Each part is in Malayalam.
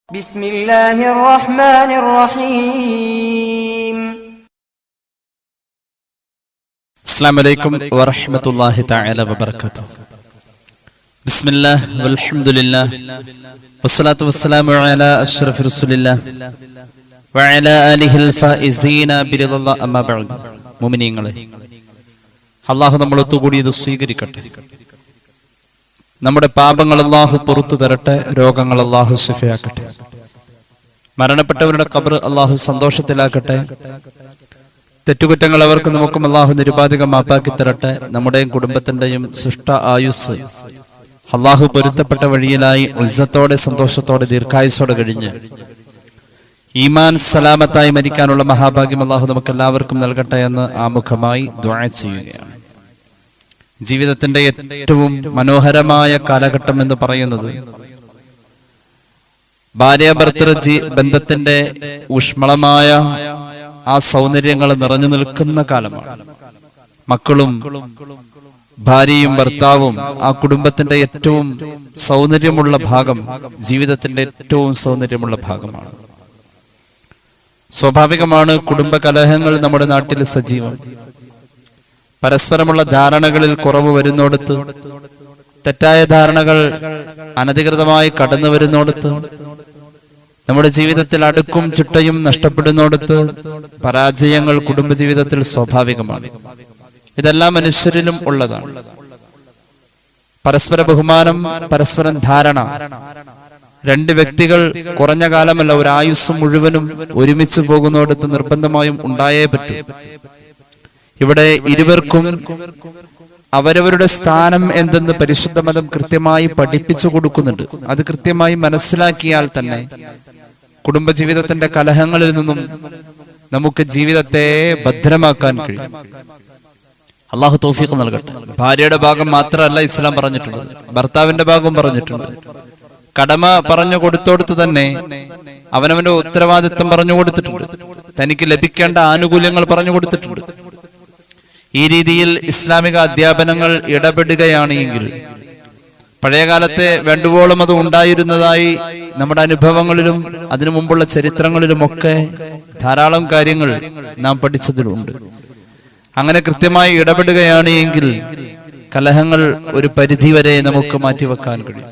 بسم الله الرحمن الرحيم. السلام عليكم ورحمة الله تعالى وبركاته. بسم الله والحمد لله والصلاة والسلام على أشرف رسول الله وعلى آله الفائزين برضا الله أما بعد. മുഅ്മിനീങ്ങളെ, അല്ലാഹു നമ്മളൊത്തുകൂടി ഇത് സ്വീകരിക്കട്ടെ. നമ്മുടെ പാപങ്ങൾ അല്ലാഹു പുറത്തു തരട്ടെ, രോഗങ്ങൾ അല്ലാഹു ശിഫയാക്കട്ടെ, മരണപ്പെട്ടവരുടെ ഖബർ അല്ലാഹു സന്തോഷത്തിലാക്കട്ടെ, തെറ്റുകുറ്റങ്ങൾ അവർക്കും നമുക്കും അല്ലാഹു നിരുപാധികം മാപ്പാക്കി തരട്ടെ. നമ്മുടെയും കുടുംബത്തിന്റെയും സൃഷ്ട ആയുസ് അല്ലാഹു പൊരുത്തപ്പെട്ട വഴിയിലായി ഇസ്സത്തോടെ സന്തോഷത്തോടെ ദീർഘായുസ്സോടെ കഴിഞ്ഞ് ഈമാൻ സലാമത്തായി മരിക്കാനുള്ള മഹാഭാഗ്യം അല്ലാഹു നമുക്ക് എല്ലാവർക്കും നൽകട്ടെ എന്ന് ആമുഖമായി ദുആ ചെയ്യുകയാണ്. ജീവിതത്തിന്റെ ഏറ്റവും മനോഹരമായ കാലഘട്ടം എന്ന് പറയുന്നത് ഭാര്യാഭർത്തൃ ബന്ധത്തിന്റെ ഊഷ്മളമായ ആ സൗന്ദര്യങ്ങൾ നിറഞ്ഞു നിൽക്കുന്ന കാലമാണ്. മക്കളും ഭാര്യയും ഭർത്താവും ആ കുടുംബത്തിന്റെ ഏറ്റവും സൗന്ദര്യമുള്ള ഭാഗം, ജീവിതത്തിന്റെ ഏറ്റവും സൗന്ദര്യമുള്ള ഭാഗമാണ്. സ്വാഭാവികമാണ് കുടുംബ കലഹങ്ങൾ നമ്മുടെ നാട്ടിൽ സജീവം. പരസ്പരമുള്ള ധാരണകളിൽ കുറവ് വരുന്നിടത്ത്, തെറ്റായ ധാരണകൾ അനധികൃതമായി കടന്നു വരുന്നിടത്ത്, നമ്മുടെ ജീവിതത്തിൽ അടുക്കും ചിട്ടയും നഷ്ടപ്പെടുന്നിടത്ത് പരാജയങ്ങൾ കുടുംബജീവിതത്തിൽ സ്വാഭാവികമാണ്. ഇതെല്ലാം മനുഷ്യരിലും ഉള്ളതാണ്. പരസ്പര ബഹുമാനം, പരസ്പരം ധാരണ, രണ്ട് വ്യക്തികൾ കുറഞ്ഞ കാലമല്ല ഒരായുസ് മുഴുവനും ഒരുമിച്ച് പോകുന്നിടത്ത് നിർബന്ധമായും ഉണ്ടായേ പറ്റൂ. ഇവിടെ ഇരുവർക്കും അവരവരുടെ സ്ഥാനം എന്തെന്ന് പരിശുദ്ധ മതം കൃത്യമായി പഠിപ്പിച്ചു കൊടുക്കുന്നുണ്ട്. അത് കൃത്യമായി മനസ്സിലാക്കിയാൽ തന്നെ കുടുംബജീവിതത്തിന്റെ കലഹങ്ങളിൽ നിന്നും നമുക്ക് ജീവിതത്തെ ഭദ്രമാക്കാൻ കഴിയും. അള്ളാഹു തൗഫീഖ് നൽകട്ടെ. ഭാര്യയുടെ ഭാഗം മാത്രമല്ല ഇസ്ലാം പറഞ്ഞിട്ടുള്ളത്, ഭർത്താവിന്റെ ഭാഗം പറഞ്ഞിട്ടുണ്ട്. കടമ പറഞ്ഞു കൊടുത്തോടത്ത് തന്നെ അവനവന്റെ ഉത്തരവാദിത്വം പറഞ്ഞു കൊടുത്തിട്ടുണ്ട്, തനിക്ക് ലഭിക്കേണ്ട ആനുകൂല്യങ്ങൾ പറഞ്ഞു കൊടുത്തിട്ടുണ്ട്. ഈ രീതിയിൽ ഇസ്ലാമിക അധ്യാപനങ്ങൾ ഇടപെടുകയാണ് എങ്കിൽ പഴയകാലത്തെ വേണ്ടുവോളം അത് ഉണ്ടായിരുന്നതായി നമ്മുടെ അനുഭവങ്ങളിലും അതിനു മുമ്പുള്ള ചരിത്രങ്ങളിലുമൊക്കെ ധാരാളം കാര്യങ്ങൾ നാം പഠിച്ചതിലുണ്ട്. അങ്ങനെ കൃത്യമായി ഇടപെടുകയാണ് എങ്കിൽ കലഹങ്ങൾ ഒരു പരിധിവരെ നമുക്ക് മാറ്റിവെക്കാൻ കഴിയും.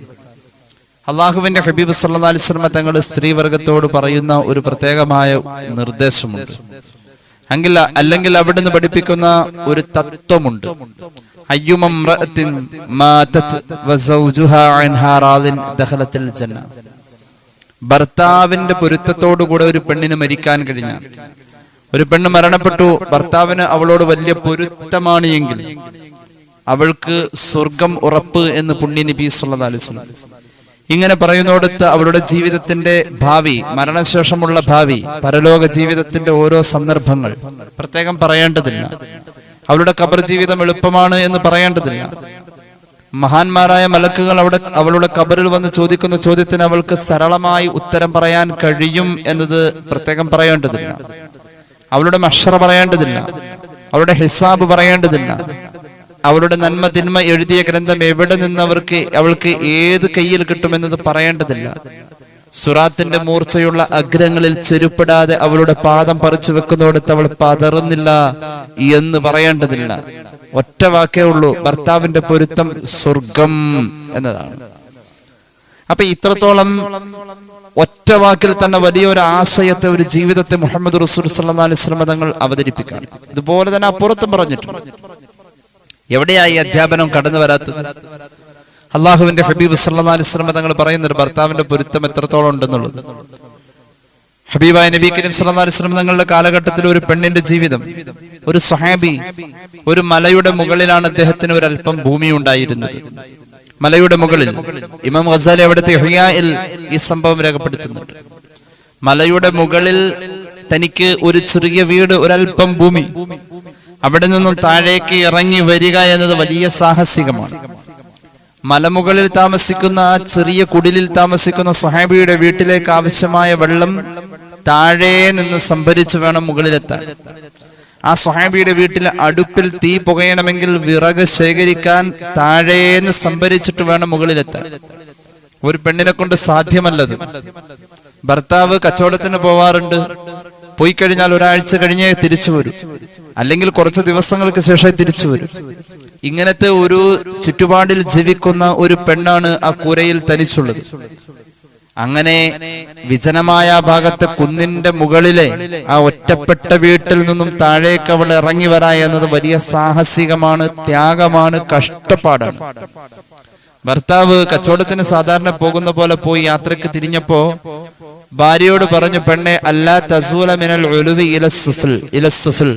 അള്ളാഹുവിന്റെ ഹബീബ് സല്ലല്ലാഹു അലൈഹി വസല്ലം തങ്ങൾ സ്ത്രീവർഗത്തോട് പറയുന്ന ഒരു പ്രത്യേകമായ നിർദ്ദേശമുണ്ട്. അല്ലെങ്കിൽ അവിടുന്ന് പഠിപ്പിക്കുന്ന ഒരു തത്വമുണ്ട്. ഭർത്താവിന്റെ പൊരുത്തത്തോടുകൂടെ ഒരു പെണ്ണിന് മരിക്കാൻ കഴിഞ്ഞാൽ, ഒരു പെണ്ണ് മരണപ്പെട്ടു, ഭർത്താവിന് അവളോട് വലിയ പൊരുത്തമാണ് എങ്കിൽ അവൾക്ക് സ്വർഗം ഉറപ്പ് എന്ന് പുണ്യ നബി സല്ലല്ലാഹു അലൈഹി വസല്ലം ഇങ്ങനെ പറയുന്നിടത്ത് അവളുടെ ജീവിതത്തിന്റെ ഭാവി, മരണശേഷമുള്ള ഭാവി, പരലോക ജീവിതത്തിന്റെ ഓരോ സന്ദർഭങ്ങൾ പ്രത്യേകം പറയേണ്ടതില്ല. അവളുടെ ഖബർ ജീവിതം എളുപ്പമാണ് എന്ന് പറയേണ്ടതില്ല. മഹാന്മാരായ മലക്കുകൾ അവളുടെ ഖബറിൽ വന്ന് ചോദിക്കുന്ന ചോദ്യത്തിന് അവൾക്ക് സരളമായി ഉത്തരം പറയാൻ കഴിയും എന്നത് പ്രത്യേകം പറയേണ്ടതില്ല. അവളുടെ മഹ്ശർ പറയേണ്ടതില്ല, അവളുടെ ഹിസാബ് പറയേണ്ടതില്ല, അവളുടെ നന്മ തിന്മ എഴുതിയ ഗ്രന്ഥം എവിടെ നിന്ന് അവൾക്ക് ഏത് കയ്യിൽ കിട്ടുമെന്നത് പറയേണ്ടതില്ല. സുറാത്തിന്റെ മൂർച്ചയുള്ള അഗ്രങ്ങളിൽ ചെരുപ്പിടാതെ അവളുടെ പാദം പറിച്ചു വെക്കുന്നോടത്ത് അവൾ പതറുന്നില്ല എന്ന് പറയേണ്ടതില്ല. ഒറ്റ വാക്കേ ഉള്ളൂ, ഭർത്താവിന്റെ പൊരുത്തം സ്വർഗം എന്നതാണ്. അപ്പൊ ഇത്രത്തോളം ഒറ്റ വാക്കിൽ തന്നെ വലിയൊരു ആശയത്തെ, ഒരു ജീവിതത്തെ മുഹമ്മദ് റസൂൽ സല്ലല്ലാഹു അലൈഹി വസല്ലം തങ്ങൾ അവതരിപ്പിക്കുകയാണ്. ഇതുപോലെ തന്നെ അപ്പുറത്തും പറഞ്ഞിട്ടുണ്ട്. എവിടെയായി അധ്യാപനം കടന്നു വരാത്തത്? അള്ളാഹുവിന്റെ ഹബീബ് സല്ലല്ലാഹു അലൈഹി വസല്ലം തങ്ങൾ പറയുന്നത് ഭർത്താവിന്റെ പൊരുത്തം എത്രത്തോളം ഉണ്ടെന്നുള്ളത്. ഹബീബായ നബി കരീം സല്ലല്ലാഹു അലൈഹി വസല്ലം തങ്ങളുടെ കാലഘട്ടത്തിൽ ഒരു പെണ്ണിന്റെ ജീവിതം, ഒരു സ്വഹാബി, ഒരു മലയുടെ മുകളിലാണ് അദ്ദേഹത്തിന് ഒരല്പം ഭൂമി ഉണ്ടായിരുന്നത്. മലയുടെ മുകളിൽ ഇമാം ഗസാലി അവിടുത്തെ ഇഹ്യാഇൽ ഈ സംഭവം രേഖപ്പെടുത്തുന്നുണ്ട്. മലയുടെ മുകളിൽ തനിക്ക് ഒരു ചെറിയ വീട്, ഒരല്പം ഭൂമി, അവിടെ നിന്നും താഴേക്ക് ഇറങ്ങി വരിക എന്നത് വലിയ സാഹസികമാണ്. മലമുകളിൽ താമസിക്കുന്ന ആ ചെറിയ കുടിലിൽ താമസിക്കുന്ന സ്വഹാബിയുടെ വീട്ടിലേക്ക് ആവശ്യമായ വെള്ളം താഴെ നിന്ന് സംഭരിച്ചു വേണം മുകളിലെത്താൻ. ആ സ്വഹാബിയുടെ വീട്ടിലെ അടുപ്പിൽ തീ പുകയണമെങ്കിൽ വിറക് ശേഖരിക്കാൻ താഴേന്ന് സംഭരിച്ചിട്ട് വേണം മുകളിലെത്താൻ. ഒരു പെണ്ണിനെ കൊണ്ട് സാധ്യമല്ലത്. ഭർത്താവ് കച്ചവടത്തിന് പോവാറുണ്ട്, പോയി കഴിഞ്ഞാൽ ഒരാഴ്ച കഴിഞ്ഞേ തിരിച്ചു വരും, അല്ലെങ്കിൽ കുറച്ച് ദിവസങ്ങൾക്ക് ശേഷം തിരിച്ചു വരും. ഇങ്ങനത്തെ ഒരു ചുറ്റുപാടിൽ ജീവിക്കുന്ന ഒരു പെണ്ണാണ് ആ കൂരയിൽ തനിച്ചുള്ളത്. അങ്ങനെ വിജനമായ ഭാഗത്തെ കുന്നിന്റെ മുകളിലെ ആ ഒറ്റപ്പെട്ട വീട്ടിൽ നിന്നും താഴേക്ക് അവൾ ഇറങ്ങി വരാ എന്നത് വലിയ സാഹസികമാണ്, ത്യാഗമാണ്, കഷ്ടപ്പാടാണ്. ഭർത്താവ് കച്ചവടത്തിന് സാധാരണ പോകുന്ന പോലെ പോയി യാത്രക്ക് തിരിഞ്ഞപ്പോ ഭാര്യയോട് പറഞ്ഞു, പെണ്ണെ അല്ലാ തസൂല മിനൽ ഉലുവി ഇലസ്സുഫിൽ,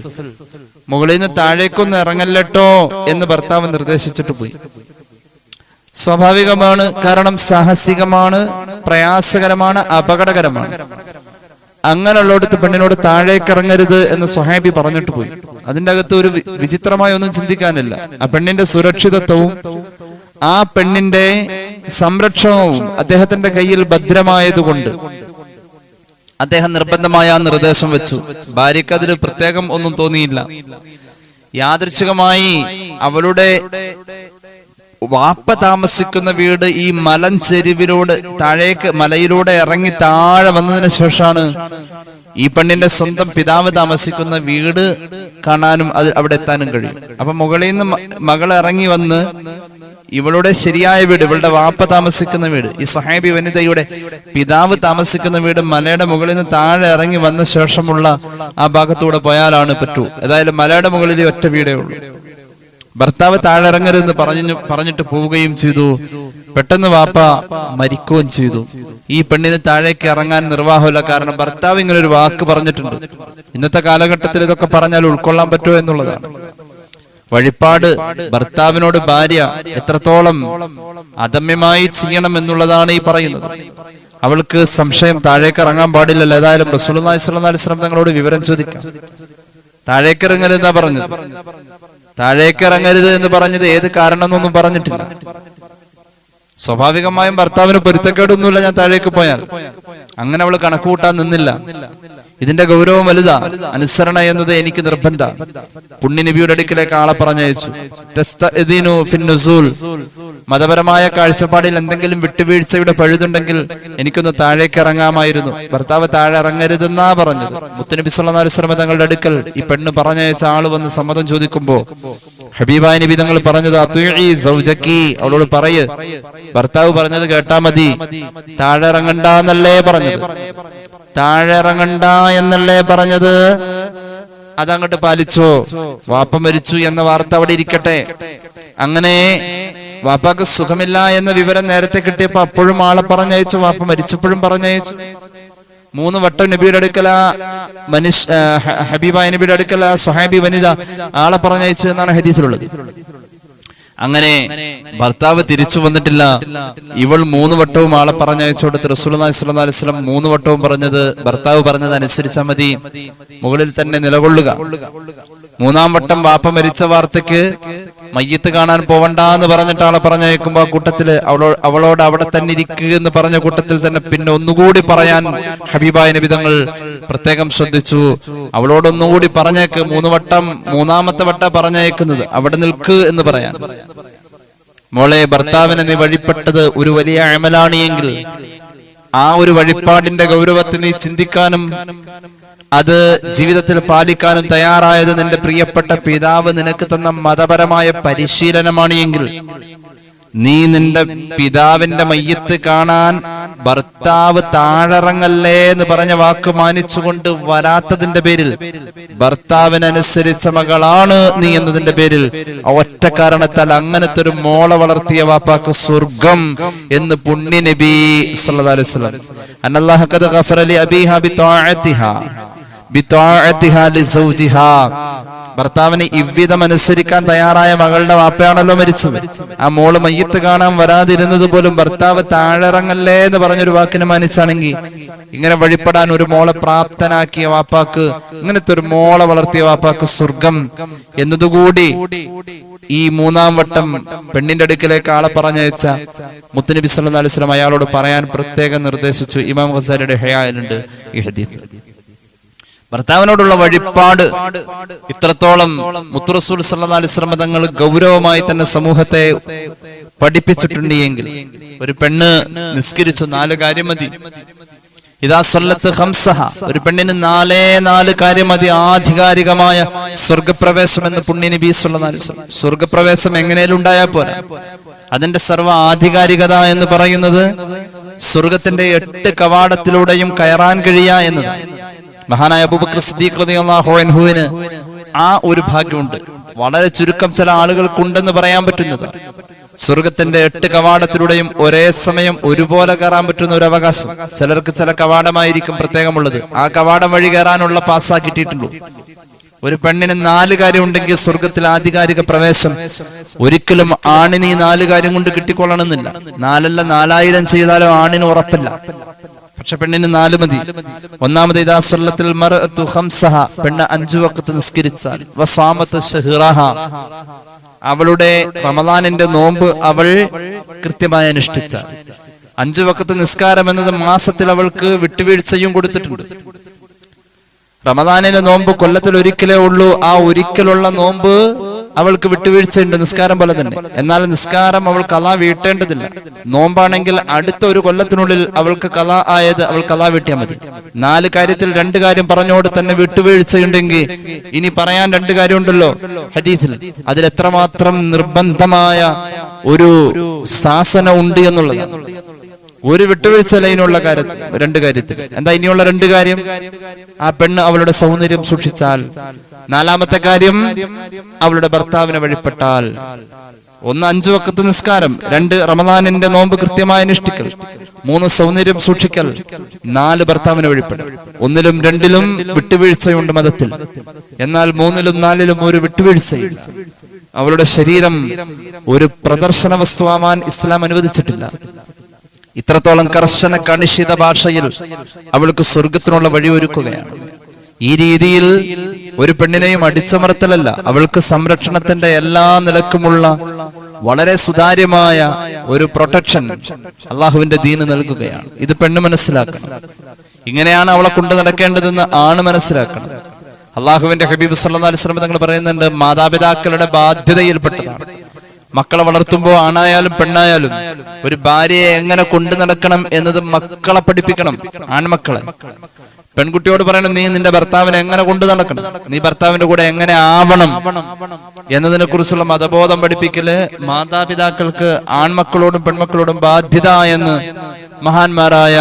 മുകളിൽ നിന്ന് താഴേക്കൊന്ന് ഇറങ്ങല്ലട്ടോ എന്ന് ഭർത്താവ് നിർദ്ദേശിച്ചിട്ട് പോയി. സ്വാഭാവികമാണ്, കാരണം സാഹസികമാണ്, പ്രയാസകരമാണ്, അപകടകരമാണ്. അങ്ങനെയുള്ളടത്ത് പെണ്ണിനോട് താഴേക്ക് ഇറങ്ങരുത് എന്ന് സ്വഹാബി പറഞ്ഞിട്ട് പോയി. അതിന്റെ അകത്ത് ഒരു വിചിത്രമായ ഒന്നും ചിന്തിക്കാനില്ല. ആ പെണ്ണിന്റെ സുരക്ഷിതത്വവും ആ പെണ്ണിന്റെ സംരക്ഷണവും അദ്ദേഹത്തിന്റെ കയ്യിൽ ഭദ്രമായതുകൊണ്ട് അദ്ദേഹം നിർബന്ധമായ ആ നിർദ്ദേശം വെച്ചു. ഭാര്യക്ക് അതിൽ പ്രത്യേകം ഒന്നും തോന്നിയില്ല. യാദൃച്ഛികമായി അവളുടെ വാപ്പ താമസിക്കുന്ന വീട് ഈ മലഞ്ചെരിവിലൂടെ താഴേക്ക് മലയിലൂടെ ഇറങ്ങി താഴെ വന്നതിന് ശേഷമാണ് ഈ പെണ്ണിന്റെ സ്വന്തം പിതാവ് താമസിക്കുന്ന വീട് കാണാനും അവിടെ എത്താനും കഴിയും. അപ്പൊ മുകളിൽ നിന്ന് മകൾ ഇറങ്ങി വന്ന് ഇവളുടെ ശരിയായ വീട്, ഇവളുടെ വാപ്പ താമസിക്കുന്ന വീട്, ഈ സ്വഹാബി വനിതയുടെ പിതാവ് താമസിക്കുന്ന വീട് മലയുടെ മുകളിൽ നിന്ന് താഴെ ഇറങ്ങി വന്ന ശേഷമുള്ള ആ ഭാഗത്തൂടെ പോയാലാണ് പറ്റൂ. ഏതായാലും മലയുടെ മുകളിൽ ഒറ്റ വീടേ ഉള്ളൂ. ഭർത്താവ് താഴെ ഇറങ്ങരുതെന്ന് പറഞ്ഞിട്ട് പോവുകയും ചെയ്തു. പെട്ടെന്ന് വാപ്പ മരിക്കുകയും ചെയ്തു. ഈ പെണ്ണിന് താഴേക്ക് ഇറങ്ങാൻ നിർവാഹമില്ല, കാരണം ഭർത്താവ് ഇങ്ങനെ ഒരു വാക്ക് പറഞ്ഞിട്ടുണ്ട്. ഇന്നത്തെ കാലഘട്ടത്തിൽ ഇതൊക്കെ പറഞ്ഞാൽ ഉൾക്കൊള്ളാൻ പറ്റുമോ എന്നുള്ളതാണ്. വഴിപാട് ഭർത്താവിനോട് ഭാര്യ എത്രത്തോളം അദമ്യമായി ചെയ്യണം എന്നുള്ളതാണ് ഈ പറയുന്നത്. അവൾക്ക് സംശയം, താഴേക്ക് ഇറങ്ങാൻ പാടില്ലല്ലോ. ഏതായാലും റസൂലുള്ളാഹി സ്വല്ലല്ലാഹു അലൈഹി വസല്ലം തങ്ങളോട് വിവരം ചോദിക്കാം. താഴേക്ക് ഇറങ്ങരുതെന്നാ പറഞ്ഞത്. താഴേക്ക് ഇറങ്ങരുത് എന്ന് പറഞ്ഞത് ഏത് കാരണം എന്നൊന്നും പറഞ്ഞിട്ടില്ല. സ്വാഭാവികമായും ഭർത്താവിന് പൊരുത്തക്കേടൊന്നുമില്ല ഞാൻ താഴേക്ക് പോയാൽ. അങ്ങനെ അവള് കണക്കുകൂട്ടാൻ നിന്നില്ല. ഇതിന്റെ ഗൗരവം വലുതാ. അനുസരണ എന്നത് എനിക്ക് നിർബന്ധ. പുണ്യ നബിയുടെ അടുക്കിലേക്ക് ആളെ പറഞ്ഞയച്ചു. മതപരമായ കാഴ്ചപ്പാടിൽ എന്തെങ്കിലും വിട്ടുവീഴ്ചയുടെ പഴുതുണ്ടെങ്കിൽ എനിക്കൊന്ന് താഴേക്ക് ഇറങ്ങാമായിരുന്നു. ഭർത്താവ് താഴെ ഇറങ്ങരുതെന്നാ പറഞ്ഞത്. മുത്തുനബി സ്വല്ലല്ലാഹു അലൈഹി വസല്ലം തങ്ങളുടെ അടുക്കൽ ഈ പെണ്ണ് പറഞ്ഞയച്ച ആള് വന്ന് സമ്മതം ചോദിക്കുമ്പോ ഹബീബായ നബി തങ്ങൾ പറഞ്ഞത്, അത്വഇ സൗജക്കി, അവളോട് പറയ്, ഭർത്താവ് പറഞ്ഞത് കേട്ടാ മതി, താഴെ ഇറങ്ങണ്ടെന്നല്ലേ പറഞ്ഞത്. താഴെ ഇറങ്ങണ്ട എന്നല്ലേ പറഞ്ഞത്, അതങ്ങോട്ട് പാലിച്ചോ. വാപ്പ മരിച്ചു എന്ന വാർത്ത അവിടെ ഇരിക്കട്ടെ. അങ്ങനെ വാപ്പാക്ക് സുഖമില്ല എന്ന വിവരം നേരത്തെ കിട്ടിയപ്പോ അപ്പോഴും ആളെ പറഞ്ഞയച്ചു. വാപ്പ മരിച്ചപ്പോഴും പറഞ്ഞയച്ചു. 3 വട്ടം നബിയുടെ അടുക്കല ഹബീബായ നബിയുടെ അടുക്കല സ്വഹാബി വനിത ആളെ പറഞ്ഞയച്ചു എന്നാണ് ഹദീസിലുള്ളത്. അങ്ങനെ ഭർത്താവ് തിരിച്ചു വന്നിട്ടില്ല. ഇവൾ 3 വട്ടവും ആളെ പറഞ്ഞയച്ചോടത്ത് റസൂലുള്ളാഹി സ്വല്ലല്ലാഹു അലൈഹി വസല്ലം 3 വട്ടവും പറഞ്ഞത്, ഭർത്താവ് പറഞ്ഞത് അനുസരിച്ചാൽ മതി, മുകളിൽ തന്നെ നിലകൊള്ളുക. 3-ാം വട്ടം വാപ്പ മരിച്ച വാർത്തക്ക് മയ്യത്ത് കാണാൻ പോവണ്ട എന്ന് പറഞ്ഞിട്ട് ആളെ പറഞ്ഞയക്കുമ്പോ ആ കൂട്ടത്തില് അവളോട് അവിടെ തന്നെ ഇരിക്കുക എന്ന് പറഞ്ഞ കൂട്ടത്തിൽ തന്നെ പിന്നെ ഒന്നുകൂടി പറയാൻ ഹബീബായ നബി തങ്ങൾ പ്രത്യേകം ശ്രദ്ധിച്ചു. അവളോട് ഒന്നുകൂടി പറഞ്ഞേക്ക്. 3 വട്ടം 3-ാമത്തെ വട്ടം പറഞ്ഞയക്കുന്നത് അവിടെ നിൽക്ക് എന്ന് പറയാൻ. മോളെ, ഭർത്താവിനെ നീ വഴിപ്പെട്ടത് ഒരു വലിയ അമലാണ് എങ്കിൽ ആ ഒരു വഴിപ്പാടിന്റെ ഗൗരവത്തെ നീ ചിന്തിക്കാനും അത് ജീവിതത്തിൽ പാലിക്കാനും തയ്യാറായത് നിന്റെ പ്രിയപ്പെട്ട പിതാവ് നിനക്ക് തന്ന മതപരമായ പരിശീലനമാണ് എങ്കിൽ നീ നിന്റെ പിതാവിന്റെ മയ്യത്ത് കാണാൻ ഭർത്താവ് താഴെറങ്ങല്ലേ എന്ന് പറഞ്ഞ വാക്ക് മാനിച്ചുകൊണ്ട് വരാത്തതിന്റെ പേരിൽ, ഭർത്താവിനനുസരിച്ച മകളാണ് നീ എന്നതിന്റെ പേരിൽ, ഒറ്റ കാരണത്താൽ അങ്ങനത്തെ ഒരു മോളെ വളർത്തിയ വാപ്പാക്ക് സ്വർഗം എന്ന് പുണ്യ നബി സല്ലല്ലാഹു അലൈഹി വസല്ലം. അന്നല്ലാഹ ഖദ ഗഫറ ലി അബീഹാ ബിതഅതിഹാ ലിസൗജിഹാ. ഭർത്താവിനെ ഇவ்விதം അനുസരിക്കാൻ തയ്യാറായ മകളുടെ വാപ്പയാണല്ലോ മരിച്ചത്. ആ മോള് മയ്യത്ത് കാണാൻ വരാതിരുന്നത് പോലും ഭർത്താവ് താഴെറങ്ങല്ലേ എന്ന് പറഞ്ഞൊരു വാക്കിനെ മാനിച്ചാണെങ്കിൽ ഇങ്ങനെ വഴിപ്പെടാൻ ഒരു മോളെ പ്രാപ്തനാക്കിയ വാപ്പാക്ക്, ഇങ്ങനത്തെ ഒരു മോളെ വളർത്തിയ വാപ്പാക്ക് സ്വർഗം എന്നതുകൂടി ഈ 3-ാം വട്ടം പെണ്ണിന്റെ അടുക്കിലേക്ക് ആളെ പറഞ്ഞയച്ച മുത്തുനബി സല്ലല്ലാഹു അലൈഹി വസല്ലം അയാളോട് പറയാൻ പ്രത്യേകം നിർദ്ദേശിച്ചു. ഇമാം ഗസാലിയുടെ ഹയായിലുണ്ട് ഈ ഹദീസ്. ഭർത്താവിനോടുള്ള വഴിപ്പാട് ഇത്രത്തോളം മുത്ത് റസൂൽ സല്ലല്ലാഹു അലൈഹി വസല്ലം തങ്ങൾ ഗൗരവമായി തന്നെ സമൂഹത്തെ പഠിപ്പിച്ചിട്ടുണ്ട് എങ്കിൽ, ഒരു പെണ്ണ് നിസ്കരിച്ചു 4 കാര്യം മതി. ഇദാ സല്ലത്ത് ഖംസഹ, ഒരു പെണ്ണിന് 4 കാര്യം മതി ആധികാരികമായ സ്വർഗപ്രവേശം എന്ന് പുണ്യ നബി സല്ലല്ലാഹു അലൈഹി വസല്ലം. സ്വർഗപ്രവേശം എങ്ങനെയും ഉണ്ടായാൽ പോരാ, അതിന്റെ സർവ്വ ആധികാരികത എന്ന് പറയുന്നത് സ്വർഗത്തിന്റെ 8 കവാടത്തിലൂടെയും കയറാൻ കഴിയുക എന്നത്. മഹാനായ അബൂബക്കർ സിദ്ദീഖ് റളിയല്ലാഹു അൻഹുവിന് ആ ഒരു ഭാഗ്യമുണ്ട്. വളരെ ചുരുക്കം ചില ആളുകൾക്കുണ്ടെന്ന് പറയാൻ പറ്റുന്നത്. സ്വർഗത്തിന്റെ 8 കവാടത്തിലൂടെയും ഒരേ സമയം ഒരുപോലെ കയറാൻ പറ്റുന്ന ഒരു അവകാശം. ചിലർക്ക് ചില കവാടമായിരിക്കും പ്രത്യേകമുള്ളത്, ആ കവാടം വഴി കയറാനുള്ള പാസ്സാക്കിയിട്ടുള്ളൂ. ഒരു പെണ്ണിന് 4 കാര്യം ഉണ്ടെങ്കിൽ സ്വർഗത്തിൽ ആധികാരിക പ്രവേശം ഒരിക്കലും ആണിന് ഈ 4 കാര്യം കൊണ്ട് കിട്ടിക്കൊള്ളണമെന്നില്ല. 4 അല്ല 4000 ചെയ്താലും ആണിന് ഉറപ്പില്ല. പക്ഷെ പെണ്ണിന് 4 മതി. ഒന്നാമത് ഇദാ സല്ലത്തിൽ മർഅതു ഖംസഹ, പെണ്ണ് 5 വഖത്ത് നിസ്കരിച്ചാൽ, വസാമത്ത് ശഹ്റഹ, അവളുടെ റമദാനിന്റെ നോമ്പ് അവൾ കൃത്യമായി അനുഷ്ഠിച്ചാൽ. 5 വഖത്ത് നിസ്കാരം എന്നത് മാസത്തിൽ അവൾക്ക് വിട്ടുവീഴ്ചയും കൊടുത്തിട്ടുണ്ട്. റമദാനിലെ നോമ്പ് കൊല്ലത്തിൽ ഒരിക്കലേ ഉള്ളൂ. ആ ഒരിക്കലുള്ള നോമ്പ് അവൾക്ക് വിട്ടുവീഴ്ചയുണ്ട്, നിസ്കാരം പോലെ തന്നെ. എന്നാൽ നിസ്കാരം അവൾ ഖളാ വീട്ടേണ്ടതില്ല. നോമ്പാണെങ്കിൽ അടുത്ത ഒരു കൊല്ലത്തിനുള്ളിൽ അവൾക്ക് ഖളാ ആയത് അവൾ ഖളാ വീട്ടിയാൽ മതി. 4 കാര്യത്തിൽ 2 കാര്യം പറഞ്ഞോട് തന്നെ വിട്ടുവീഴ്ചയുണ്ടെങ്കിൽ ഇനി പറയാൻ 2 കാര്യമുണ്ടല്ലോ ഹദീസിൽ. അതിൽ എത്രമാത്രം നിർബന്ധമായ ഒരു ശാസന ഉണ്ട് എന്നുള്ളത്. ഒരു വിട്ടുവീഴ്ച ലൈനുള്ള കാര്യത്തിൽ 2 കാര്യത്തിൽ. എന്താ ഇനിയുള്ള 2 കാര്യം? ആ പെണ്ണ് അവളുടെ സൗന്ദര്യം സൂക്ഷിച്ചാൽ. 4-മത്തെ കാര്യം അവളുടെ ഭർത്താവിനെ വഴിപ്പെട്ടാൽ. 1 5 വഖത്ത് നിസ്കാരം, 2 റമദാനിന്റെ നോമ്പ് കൃത്യമായി അനുഷ്ഠിക്കൽ, 3 സൗന്ദര്യം സൂക്ഷിക്കൽ, 4 ഭർത്താവിനെ വഴിപ്പെടൽ. 1-ലും 2-ലും വിട്ടുവീഴ്ചയുണ്ട് മതത്തിൽ, എന്നാൽ 3-ലും 4-ലും ഒരു വിട്ടുവീഴ്ചയില്ല. അവളുടെ ശരീരം ഒരു പ്രദർശന വസ്തുവാൻ ഇസ്ലാം അനുവദിച്ചിട്ടില്ല. ഇത്രത്തോളം കർശന കണിശിത ഭാഷയിൽ അവൾക്ക് സ്വർഗത്തിനുള്ള വഴി ഒരുക്കുകയാണ്. ഈ രീതിയിൽ ഒരു പെണ്ണിനെയും അടിച്ചമർത്തലല്ല, അവൾക്ക് സംരക്ഷണത്തിന്റെ എല്ലാ നിലക്കുമുള്ള വളരെ സുതാര്യമായ ഒരു പ്രൊട്ടക്ഷൻ അള്ളാഹുവിന്റെ ദീന് നൽകുകയാണ്. ഇത് പെണ്ണ് മനസ്സിലാക്കണം. ഇങ്ങനെയാണ് അവളെ കൊണ്ടു നടക്കേണ്ടതെന്ന് ആണ് മനസ്സിലാക്കണം. അള്ളാഹുവിന്റെ ഹബീബ് സല്ലല്ലാഹു അലൈഹി വസല്ലം തങ്ങൾ പറയുന്നുണ്ട്, മാതാപിതാക്കളുടെ ബാധ്യതയിൽപ്പെട്ടതാണ് മക്കളെ വളർത്തുമ്പോൾ ആണായാലും പെണ്ണായാലും ഒരു ഭാര്യയെ എങ്ങനെ കൊണ്ടു നടക്കണം എന്നത് മക്കളെ പഠിപ്പിക്കണം. ആൺമക്കളെ. പെൺകുട്ടിയോട് പറയണം, നീ നിന്റെ ഭർത്താവിനെ എങ്ങനെ കൊണ്ടു നടക്കണം, നീ ഭർത്താവിന്റെ കൂടെ എങ്ങനെ ആവണം എന്നതിനെ കുറിച്ചുള്ള മതബോധം പഠിപ്പിക്കല് മാതാപിതാക്കൾക്ക് ആൺമക്കളോടും പെൺമക്കളോടും ബാധ്യത എന്ന് മഹാന്മാരായ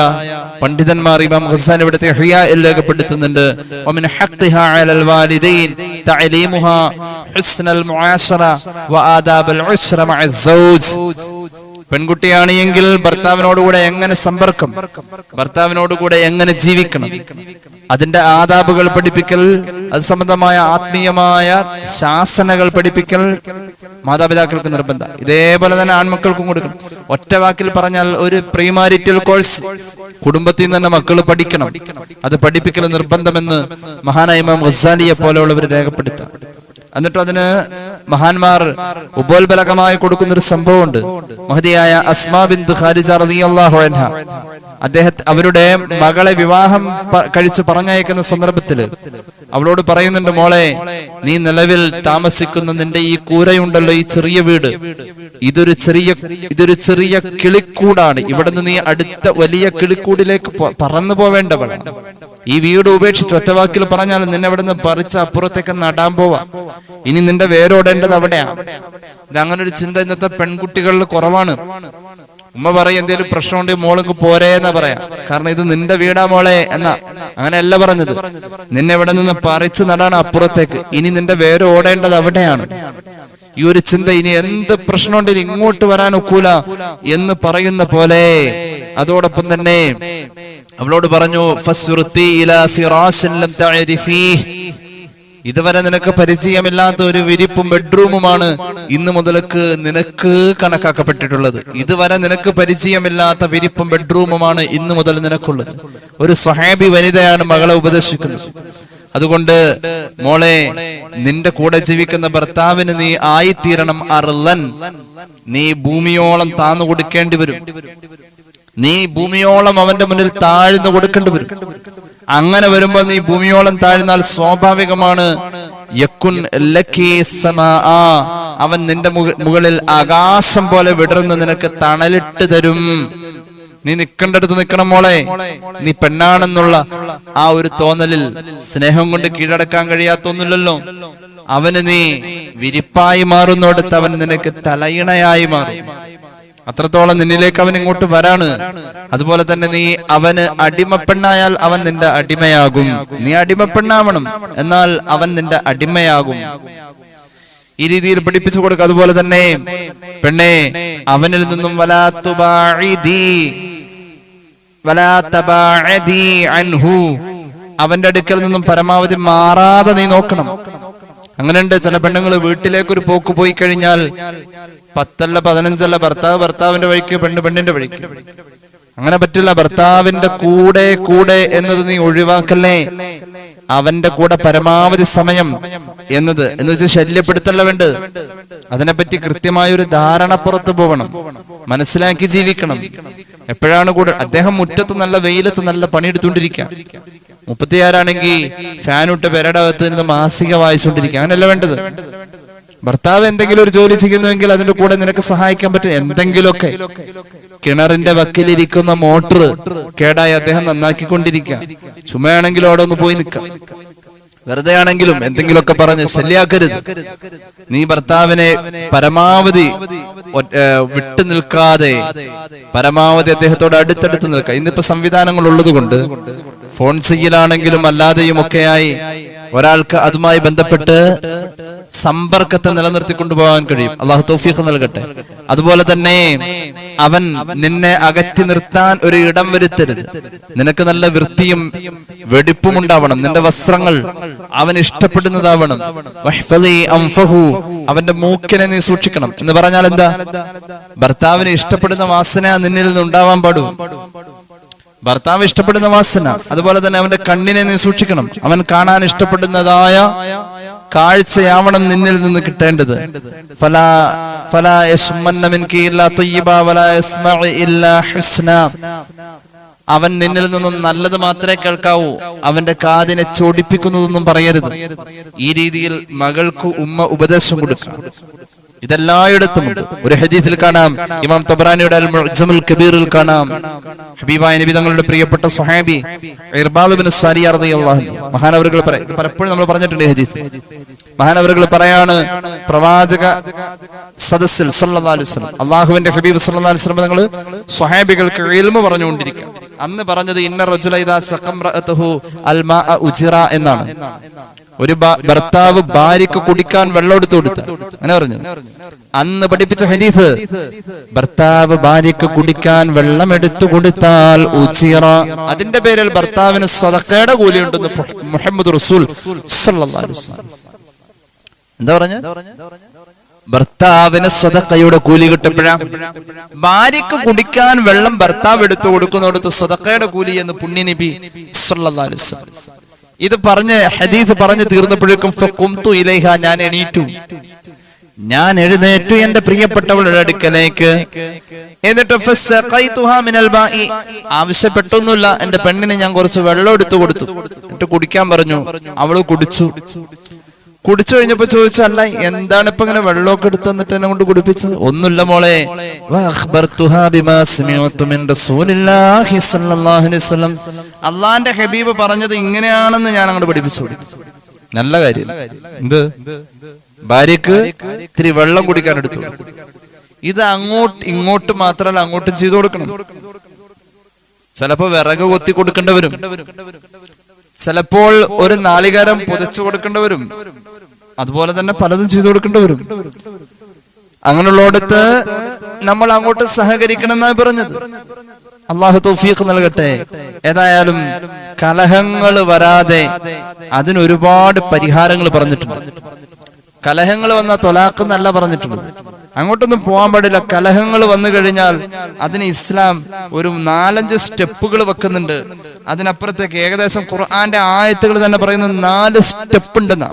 പണ്ഡിതന്മാർ ഇമാം ഖസാനി ഇവിടുത്തെ ഇഹ്യാഇൽ രേഖപ്പെടുത്തുന്നുണ്ട്. വമിൻ ഹഖ്ഖിഹാ അലൽ വാലിദൈൻ തഅലീമുഹാ ഹുസ്നൽ മുആശറ വആദാബൽ ഉശ്റ മഅസ് സൗജ്. പെൺകുട്ടിയാണ് എങ്കിൽ ഭർത്താവിനോടുകൂടെ എങ്ങനെ സമ്പർക്കം, ഭർത്താവിനോടുകൂടെ എങ്ങനെ ജീവിക്കണം, അതിന്റെ ആദാബുകൾ പഠിപ്പിക്കൽ, അത് സംബന്ധമായ ആത്മീയമായ ശാസനകൾ പഠിപ്പിക്കൽ മാതാപിതാക്കൾക്ക് നിർബന്ധം. ഇതേപോലെ തന്നെ ആൺമക്കൾക്കും കൊടുക്കണം. ഒറ്റ വാക്കിൽ പറഞ്ഞാൽ ഒരു പ്രീമാരിറ്റൽ കോഴ്സ് കുടുംബത്തിൽ നിന്ന് തന്നെ മക്കൾ പഠിക്കണം. അത് പഠിപ്പിക്കൽ നിർബന്ധമെന്ന് മഹാനായ ഇമാം ഗസാലിയെ പോലെയുള്ളവർ രേഖപ്പെടുത്താം. എന്നിട്ട് അതിന് മഹാന്മാർ ഉപോത്ബലകമായി കൊടുക്കുന്ന ഒരു സംഭവമുണ്ട്. മഹദിയായ അസ്മാ ബിൻത് ഖാരിജ റളിയല്ലാഹു അൻഹ അവരുടെ മകളെ വിവാഹം കഴിച്ച് പറഞ്ഞയക്കുന്ന സന്ദർഭത്തിൽ അവളോട് പറയുന്നുണ്ട്, മോളെ, നീ നിലവിൽ താമസിക്കുന്ന നിന്റെ ഈ കൂരയുണ്ടല്ലോ, ഈ ചെറിയ വീട്, ഇതൊരു ചെറിയ കിളിക്കൂടാണ്. ഇവിടുന്ന് നീ അടുത്ത വലിയ കിളിക്കൂടിലേക്ക് പറന്നു പോവേണ്ടവളാണ്. ഈ വീട് ഉപേക്ഷിച്ച് ഒറ്റവാക്കിൽ പറഞ്ഞാൽ നിന്നെ ഇവിടുന്ന് പറിച്ച് അപ്പുറത്തേക്ക് നടാൻ പോവാ. ഇനി നിന്റെ വേരോടേണ്ടത് അവിടെയാണ്. അങ്ങനെ ഒരു ചിന്ത ഇന്നത്തെ പെൺകുട്ടികളിൽ കുറവാണ്. ഉമ്മ പറയും, എന്തേലും പ്രശ്നമുണ്ടെങ്കിൽ മോൾക്ക് പോരേന്നാ പറയാ. കാരണം ഇത് നിന്റെ വീടാ മോളെ എന്നാ. അങ്ങനെയല്ല പറഞ്ഞത്. നിന്നെ ഇവിടെ നിന്ന് പറിച്ച് നടാണ് അപ്പുറത്തേക്ക്. ഇനി നിന്റെ വേരോടേണ്ടത് അവിടെയാണ്. ഈ ഒരു ചിന്ത, ഇനി എന്ത് പ്രശ്നമുണ്ടെങ്കിലും ഇങ്ങോട്ട് വരാൻ ഒക്കൂല എന്ന് പറയുന്ന പോലെ അതോടൊപ്പം തന്നെ അവളോട് പറഞ്ഞു, ഫസ്റുത്തി ഇലാ ഫിറാശിൻ ലം തഅരിഫീഹ്, ഇതുവരെ നിനക്ക് പരിചയമില്ലാത്ത ഒരു വിരിപ്പും ബെഡ്റൂമുമാണ് ഇന്ന് മുതൽക്ക് നിനക്ക് കണക്കാക്കപ്പെട്ടിട്ടുള്ളത്. ഇതുവരെ നിനക്ക് പരിചയമില്ലാത്ത വിരിപ്പും ബെഡ്റൂമുമാണ് ഇന്ന് മുതൽ നിനക്കുള്ളത്. ഒരു സ്വഹാബി വനിതയാണ് മകളെ ഉപദേശിക്കുന്നത്. അതുകൊണ്ട് മോളെ, നിന്റെ കൂടെ ജീവിക്കുന്ന ഭർത്താവിന് നീ ആയിത്തീരണം അർലൻ, നീ ഭൂമിയോളം താന്നു കൊടുക്കേണ്ടി വരും. നീ ഭൂമിയോളം അവന്റെ മുന്നിൽ താഴ്ന്നു കൊടുക്കേണ്ടി വരും. അങ്ങനെ വരുമ്പോൾ നീ ഭൂമിയോളം താഴ്ന്നാൽ സ്വാഭാവികമാണ് യകുൻ ലകി സമാഅ, അവൻ നിന്റെ മുകളിൽ ആകാശം പോലെ വിടർന്ന് നിനക്ക് തണലിട്ട് തരും. നീ നിൽക്കേണ്ടടുത്ത് നിൽക്കണം മോളെ. നീ പെണ്ണാണെന്നുള്ള ആ ഒരു തോന്നലിൽ സ്നേഹം കൊണ്ട് കീഴടക്കാൻ കഴിയാത്തൊന്നുമില്ലല്ലോ. അവന് നീ വിരിപ്പായി മാറുന്നിടത്ത് അവൻ നിനക്ക് തലയിണയായി മാറും. അത്രത്തോളം നിന്നിലേക്ക് അവൻ ഇങ്ങോട്ട് വരാണ്. അതുപോലെ തന്നെ നീ അവന് അടിമപ്പെണ്ണായാൽ അവൻ നിന്റെ അടിമയാകും. നീ അടിമപ്പെണ്ണാവണം, എന്നാൽ അവൻ നിന്റെ അടിമയാകും. ഈ രീതിയിൽ പഠിപ്പിച്ചു കൊടുക്കുക. അതുപോലെ തന്നെ പെണ്ണെ, അവനിൽ നിന്നും വലാ തബാഅദി അൻഹു, അവന്റെ അടുക്കൽ നിന്നും പരമാവധി മാറാതെ നീ നോക്കണം. അങ്ങനെയുണ്ട് ചില പെണ്ണുങ്ങൾ വീട്ടിലേക്കൊരു പോക്ക് പോയി കഴിഞ്ഞാൽ 10 അല്ല 15 അല്ല, ഭർത്താവിന്റെ വഴിക്ക്, പെണ്ണിന്റെ വഴിക്ക്. അങ്ങനെ പറ്റില്ല. ഭർത്താവിന്റെ കൂടെ എന്നത് നീ ഒഴിവാക്കല്ലേ. അവന്റെ കൂടെ പരമാവധി സമയം എന്ന് വെച്ചാൽ ശല്യപ്പെടുത്തല്ല വേണ്ടത്. അതിനെപ്പറ്റി കൃത്യമായൊരു ധാരണ പുറത്തു പോകണം, മനസ്സിലാക്കി ജീവിക്കണം. എപ്പോഴാണ് കൂടെ? അദ്ദേഹം മുറ്റത്ത് നല്ല വെയിലത്ത് നല്ല പണിയെടുത്തുകൊണ്ടിരിക്കുക. 36 ഫാനിട്ട് പെരടകത്ത് നിന്ന് മാസിക വായിച്ചുകൊണ്ടിരിക്കുക. അങ്ങനെയല്ല വേണ്ടത്. ഭർത്താവ് എന്തെങ്കിലും ഒരു ജോലി ചെയ്യുന്നുവെങ്കിൽ അതിന്റെ കൂടെ നിനക്ക് സഹായിക്കാൻ പറ്റും എന്തെങ്കിലുമൊക്കെ. കിണറിന്റെ വക്കിലിരിക്കുന്ന മോട്ടർ കേടായി അദ്ദേഹം നന്നാക്കിക്കൊണ്ടിരിക്കുക. ചുമയാണെങ്കിലും അവിടെ ഒന്ന് പോയി നിൽക്കാം. വെറുതെ ആണെങ്കിലും എന്തെങ്കിലുമൊക്കെ പറഞ്ഞ് ശല്യാക്കരുത്. നീ ഭർത്താവിനെ പരമാവധി വിട്ടു നിൽക്കാതെ പരമാവധി അദ്ദേഹത്തോട് അടുത്തടുത്ത് നിൽക്കുക. ഇന്നിപ്പോ സംവിധാനങ്ങൾ ഉള്ളത് കൊണ്ട് ഫോൺ ചെയ്യലാണെങ്കിലും അല്ലാതെയും ഒക്കെയായി ഒരാൾക്ക് അതുമായി ബന്ധപ്പെട്ട് സമ്പർക്കത്തെ നിലനിർത്തിക്കൊണ്ടുപോകാൻ കഴിയും. അള്ളാഹു തൗഫീഖ് നൽകട്ടെ. അതുപോലെ തന്നെ അവൻ നിന്നെ അകറ്റി നിർത്താൻ ഒരു ഇടം വരുത്തരുത്. നിനക്ക് നല്ല വൃത്തിയും വെടിപ്പും ഉണ്ടാവണം. നിന്റെ വസ്ത്രങ്ങൾ അവൻ ഇഷ്ടപ്പെടുന്നതാവണം. അവന്റെ മൂക്കിനെ നീ സൂക്ഷിക്കണം. എന്ന് പറഞ്ഞാൽ എന്താ? ഭർത്താവിന് ഇഷ്ടപ്പെടുന്ന വാസന നിന്നിൽ നിന്ന് ഉണ്ടാവാൻ പാടും. ഭർത്താവ് ഇഷ്ടപ്പെടുന്ന വാസന. അതുപോലെ തന്നെ അവന്റെ കണ്ണിനെ നീ സൂക്ഷിക്കണം. അവൻ കാണാൻ ഇഷ്ടപ്പെടുന്നതായ കാഴ്ചയാവണം നിന്നിൽ നിന്ന് കിട്ടേണ്ടത്. അവൻ നിന്നിൽ നിന്നും നല്ലത് മാത്രമേ കേൾക്കാവൂ. അവന്റെ കാതിനെ ചോടിപ്പിക്കുന്നതൊന്നും പറയരുത്. ഈ രീതിയിൽ മകൾക്ക് ഉമ്മ ഉപദേശം കൊടുക്കാം. ഇതെല്ലായിടത്തുമുണ്ട്. ഒരു ഹദീസിൽ കാണാം, ഇമാം തബറാനിയുടെ അൽ മുഅ്ജമുൽ കബീറിൽ കാണാം, ഹബീബായ നബി തങ്ങളുടെ പ്രിയപ്പെട്ട സ്വഹാബി ഇർബാദ് ഇബ്നു സാരിയ റളിയല്ലാഹു അൻഹു മഹാനവറുകൾ പറയും. ഇത് പലപ്പോഴും നമ്മൾ പറഞ്ഞിട്ടുണ്ട് ഈ ഹദീസ്. മഹാനവറുകൾ പറയാണ്, പ്രവാചക സദസ്സിൽ സല്ലല്ലാഹു അലൈഹി വസല്ലം അല്ലാഹുവിന്റെ ഹബീബ് സല്ലല്ലാഹു അലൈഹി വസല്ലം തങ്ങൾ സ്വഹാബികൾക്ക് ഇൽമു പറഞ്ഞുകൊണ്ടിരിക്കുക. അന്ന് പറഞ്ഞത് ഇന്ന റജുല ഇദാ സഖംറഅതുഹു അൽ മാഅ ഉജിറ എന്നാണ്. ഒരു ഭർത്താവ് ഭാര്യക്ക് കുടിക്കാൻ വെള്ളം എടുത്തു കൊടുത്താൽ, അങ്ങനെ പറഞ്ഞു. അന്ന് പഠിപ്പിച്ച ഹദീസ്, ഭർത്താവ് ഭാര്യക്ക് കുടിക്കാൻ വെള്ളം എടുത്തു കൊടുത്താൽ ഉജിറ, അതിന്റെ പേരിൽ ഭർത്താവിന് സദഖയുടെ കൂലിയുണ്ടെന്ന് മുഹമ്മദ് റസൂൽ സല്ലല്ലാഹു അലൈഹി വസല്ലം. എന്താ പറഞ്ഞ? ഭർത്താവിന് സദഖയുടെ കൂലി കിട്ടപ്പോഴാ ഭാര്യക്ക് കുടിക്കാൻ വെള്ളം ഭർത്താവ് എടുത്തു കൊടുക്കുന്നിടത്ത് സദഖയുടെ കൂലി എന്ന് പുണ്യ നബി സല്ലല്ലാഹു അലൈഹി വസല്ലം. ഇത് പറഞ്ഞ് ഹദീസ് പറഞ്ഞു തീർന്നപ്പോഴേക്കും ഫഖുംതു ഇലൈഹ, ഞാൻ എഴുന്നേറ്റു എന്റെ പ്രിയപ്പെട്ടവളുടെ അടുക്കലേക്ക്. എന്നിട്ട് ഫസഖൈതുഹാ മിനൽ ബാഇ, ആവശ്യപ്പെട്ടൊന്നുമില്ല, എന്റെ പെണ്ണിന് ഞാൻ കുറച്ച് വെള്ളം എടുത്തു കൊടുത്തു. എന്നിട്ട് കുടിക്കാൻ പറഞ്ഞു. അവള് കുടിച്ചു കഴിഞ്ഞപ്പോ ചോദിച്ചു, അല്ല എന്താണ് ഇപ്പൊ ഇങ്ങനെ വെള്ളമൊക്കെ എടുത്തു തന്നിട്ട് എന്നെ കൊണ്ട് കുടിപ്പിച്ചത്? ഒന്നുമില്ല മോളെ, അള്ളാന്റെ ഹബീബ് പറഞ്ഞത് ഇങ്ങനെയാണെന്ന് ഞാൻ അങ്ങോട്ട് പഠിപ്പിച്ചു. നല്ല കാര്യം. എന്ത്? ഭാര്യക്ക് ഇത്തിരി വെള്ളം കുടിക്കാൻ എടുത്തു. ഇത് ഇങ്ങോട്ട് മാത്രമല്ല, അങ്ങോട്ടും ചെയ്തു കൊടുക്കണം. ചിലപ്പോ വിറക് കൊത്തി കൊടുക്കേണ്ടി വരും, ചിലപ്പോൾ ഒരു നാളികേരം പുതച്ചു കൊടുക്കേണ്ടി വരും, അതുപോലെ തന്നെ പലതും ചെയ്തു കൊടുക്കേണ്ടി വരും. അങ്ങനെയുള്ളടത്ത് നമ്മൾ അങ്ങോട്ട് സഹകരിക്കണം എന്നാണ് പറഞ്ഞത്. അള്ളാഹു തൗഫീഖ് നൽകട്ടെ. ഏതായാലും കലഹങ്ങൾ വരാതെ അതിനൊരുപാട് പരിഹാരങ്ങൾ പറഞ്ഞിട്ടുണ്ട്. കലഹങ്ങൾ വന്ന തൊലാഖ് എന്നല്ല പറഞ്ഞിട്ടുള്ളത്. അങ്ങോട്ടൊന്നും പോകാൻ പാടില്ല. കലഹങ്ങൾ വന്നു കഴിഞ്ഞാൽ അതിന് ഇസ്ലാം ഒരു 4-5 സ്റ്റെപ്പുകൾ വെക്കുന്നുണ്ട്. അതിനപ്പുറത്തേക്ക് ഏകദേശം ഖുർആന്റെ ആയത്തുകൾ തന്നെ പറയുന്ന 4 സ്റ്റെപ്പ് ഉണ്ടെന്ന.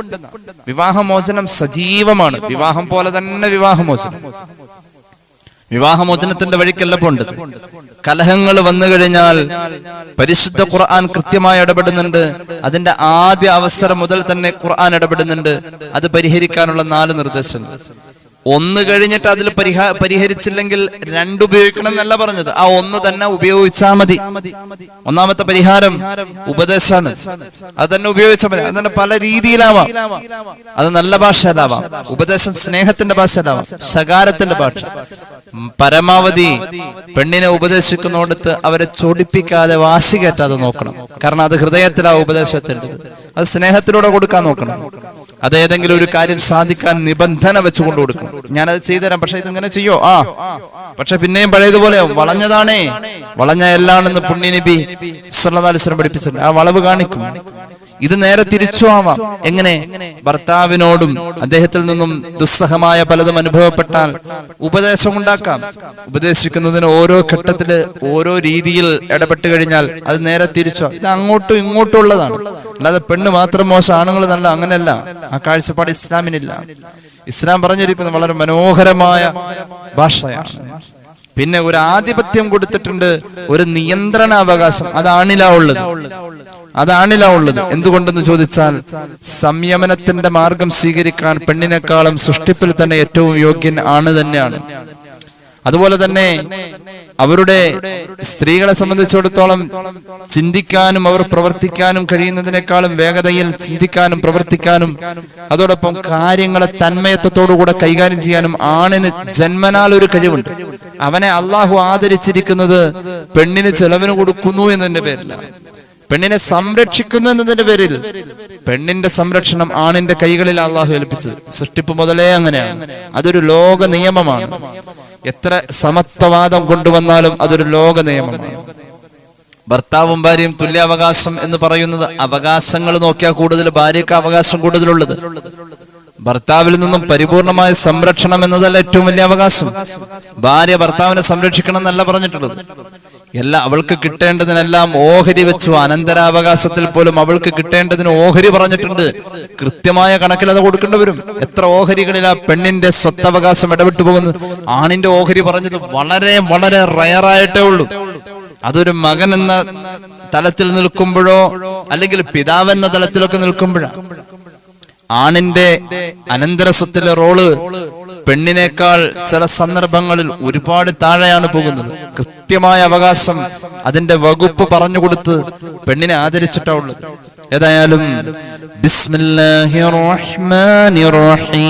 വിവാഹമോചനം സജീവമാണ്. വിവാഹം പോലെ തന്നെ വിവാഹമോചനം. വിവാഹമോചനത്തിന്റെ വഴിക്കല്ല പോണ്ടത്. കലഹങ്ങൾ വന്നു കഴിഞ്ഞാൽ പരിശുദ്ധ ഖുർആൻ കൃത്യമായി ഇടപെടുന്നുണ്ട്. അതിന്റെ ആദ്യ അവസരം മുതൽ തന്നെ ഖുർആൻ ഇടപെടുന്നുണ്ട്. അത് പരിഹരിക്കാനുള്ള 4 നിർദ്ദേശങ്ങൾ. 1 കഴിഞ്ഞിട്ട് അതിൽ പരിഹരിച്ചില്ലെങ്കിൽ 2 ഉപയോഗിക്കണം എന്നല്ല പറഞ്ഞത്. ആ 1 തന്നെ ഉപയോഗിച്ചാൽ മതി. ഒന്നാമത്തെ പരിഹാരം ഉപദേശമാണ്. അത് തന്നെ ഉപയോഗിച്ചാൽ മതി. അത് തന്നെ പല രീതിയിലാവാം. അത് നല്ല ഭാഷയിലാവാം, ഉപദേശം സ്നേഹത്തിന്റെ ഭാഷയിലാവാം, ശകാരത്തിന്റെ ഭാഷ. പരമാവധി പെണ്ണിനെ ഉപദേശിക്കുന്നിടത്ത് അവരെ ചൊടിപ്പിക്കാതെ വാശി കയറ്റാതെ നോക്കണം. കാരണം അത് ഹൃദയത്തിലാ ഉപദേശത്തിൻ്റെ. അത് സ്നേഹത്തിലൂടെ കൊടുക്കാൻ നോക്കണം. അത് ഏതെങ്കിലും ഒരു കാര്യം സാധിക്കാൻ നിബന്ധന വെച്ചുകൊണ്ട് കൊടുക്കണം. ഞാനത് ചെയ്തുതരാം, പക്ഷെ ഇതിങ്ങനെ ചെയ്യോ? പക്ഷെ പിന്നെയും പഴയതുപോലെ വളഞ്ഞതാണേ, വളഞ്ഞ എല്ലാണെന്ന് പുണ്യ നബി സല്ലല്ലാഹു അലൈഹി വസല്ലം പഠിപ്പിച്ചിട്ടുണ്ട്. ആ വളവ് കാണിക്കും. ഇത് നേരെ തിരിച്ചു ആവാം. എങ്ങനെ? ഭർത്താവിനോടും അദ്ദേഹത്തിൽ നിന്നും ദുസ്സഹമായ പലതും അനുഭവപ്പെട്ടാൽ ഉപദേശം ഉണ്ടാക്കാം. ഉപദേശിക്കുന്നതിന് ഓരോ ഘട്ടത്തില് ഓരോ രീതിയിൽ ഇടപെട്ട് കഴിഞ്ഞാൽ അത് നേരെ തിരിച്ചോ. ഇത് അങ്ങോട്ടും ഇങ്ങോട്ടും ഉള്ളതാണ്. അല്ലാതെ പെണ്ണ് മാത്രം മോശം, ആണുങ്ങൾ നല്ല, അങ്ങനെയല്ല. ആ കാഴ്ചപ്പാട് ഇസ്ലാമിനില്ല. ഇസ്ലാം പറഞ്ഞിരിക്കുന്നത് വളരെ മനോഹരമായ ഭാഷയാണ്. പിന്നെ ഒരു ആധിപത്യം കൊടുത്തിട്ടുണ്ട്, ഒരു നിയന്ത്രണ അവകാശം. അതാണിലാ ഉള്ളത്. എന്തുകൊണ്ടെന്ന് ചോദിച്ചാൽ സംയമനത്തിന്റെ മാർഗം സ്വീകരിക്കാൻ പെണ്ണിനേക്കാളും സൃഷ്ടിപ്പിൽ തന്നെ ഏറ്റവും യോഗ്യൻ ആണ് തന്നെയാണ്. അതുപോലെ തന്നെ അവരുടെ സ്ത്രീകളെ സംബന്ധിച്ചിടത്തോളം ചിന്തിക്കാനും അവർ പ്രവർത്തിക്കാനും കഴിയുന്നതിനേക്കാളും വേഗതയിൽ ചിന്തിക്കാനും പ്രവർത്തിക്കാനും അതോടൊപ്പം കാര്യങ്ങളെ തന്മയത്വത്തോടുകൂടെ കൈകാര്യം ചെയ്യാനും ആണിന് ജന്മനാൽ ഒരു കഴിവുണ്ട്. അവനെ അള്ളാഹു ആദരിച്ചിരിക്കുന്നത് പെണ്ണിന് ചെലവിന് കൊടുക്കുന്നു എന്നതിന്റെ പേരിലാണ്, പെണ്ണിനെ സംരക്ഷിക്കുന്നു എന്നതിന്റെ പേരിൽ. പെണ്ണിന്റെ സംരക്ഷണം ആണിന്റെ കൈകളിൽ അള്ളാഹു ഏൽപ്പിച്ചത് സൃഷ്ടിപ്പ് മുതലേ അങ്ങനെയാണ്. അതൊരു ലോക നിയമമാണ്. എത്ര സമത്വവാദം കൊണ്ടുവന്നാലും അതൊരു ലോക നിയമമാണ്. ഭർത്താവും ഭാര്യയും തുല്യാവകാശം എന്ന് പറയുന്നത് അവകാശങ്ങൾ നോക്കിയാൽ കൂടുതൽ ഭാര്യയ്ക്ക് അവകാശം കൂടുതലുള്ളത്. ഭർത്താവിൽ നിന്നും പരിപൂർണമായ സംരക്ഷണം എന്നതല്ല ഏറ്റവും വലിയ അവകാശം. ഭാര്യ ഭർത്താവിനെ സംരക്ഷിക്കണം എന്നല്ല പറഞ്ഞിട്ടുള്ളത്. അവൾക്ക് കിട്ടേണ്ടതിനെല്ലാം ഓഹരി വെച്ചു. അനന്തരാവകാശത്തിൽ പോലും അവൾക്ക് കിട്ടേണ്ടതിന് ഓഹരി പറഞ്ഞിട്ടുണ്ട്. കൃത്യമായ കണക്കിൽ അത് കൊടുക്കേണ്ടി വരും. എത്ര ഓഹരികളിലാ പെണ്ണിന്റെ സ്വത്തവകാശം ഇടപെട്ടു പോകുന്നത്. ആണിന്റെ ഓഹരി പറഞ്ഞത് വളരെ വളരെ റയറായിട്ടേ ഉള്ളൂ. അതൊരു മകൻ എന്ന തലത്തിൽ നിൽക്കുമ്പോഴോ അല്ലെങ്കിൽ പിതാവ് എന്ന തലത്തിലൊക്കെ നിൽക്കുമ്പോഴാണ്. ആണിന്റെ അനന്തര സ്വത്തിലെ റോള് പെണ്ണിനേക്കാൾ ചില സന്ദർഭങ്ങളിൽ ഒരുപാട് താഴെയാണ് പോകുന്നത്. കൃത്യമായ അവകാശം അതിന്റെ വകുപ്പ് പറഞ്ഞുകൊടുത്ത് പെണ്ണിനെ ആദരിച്ചിട്ടുള്ളത്. ഏതായാലും ബിസ്മില്ലാഹിർ റഹ്മാനിർ റഹീം.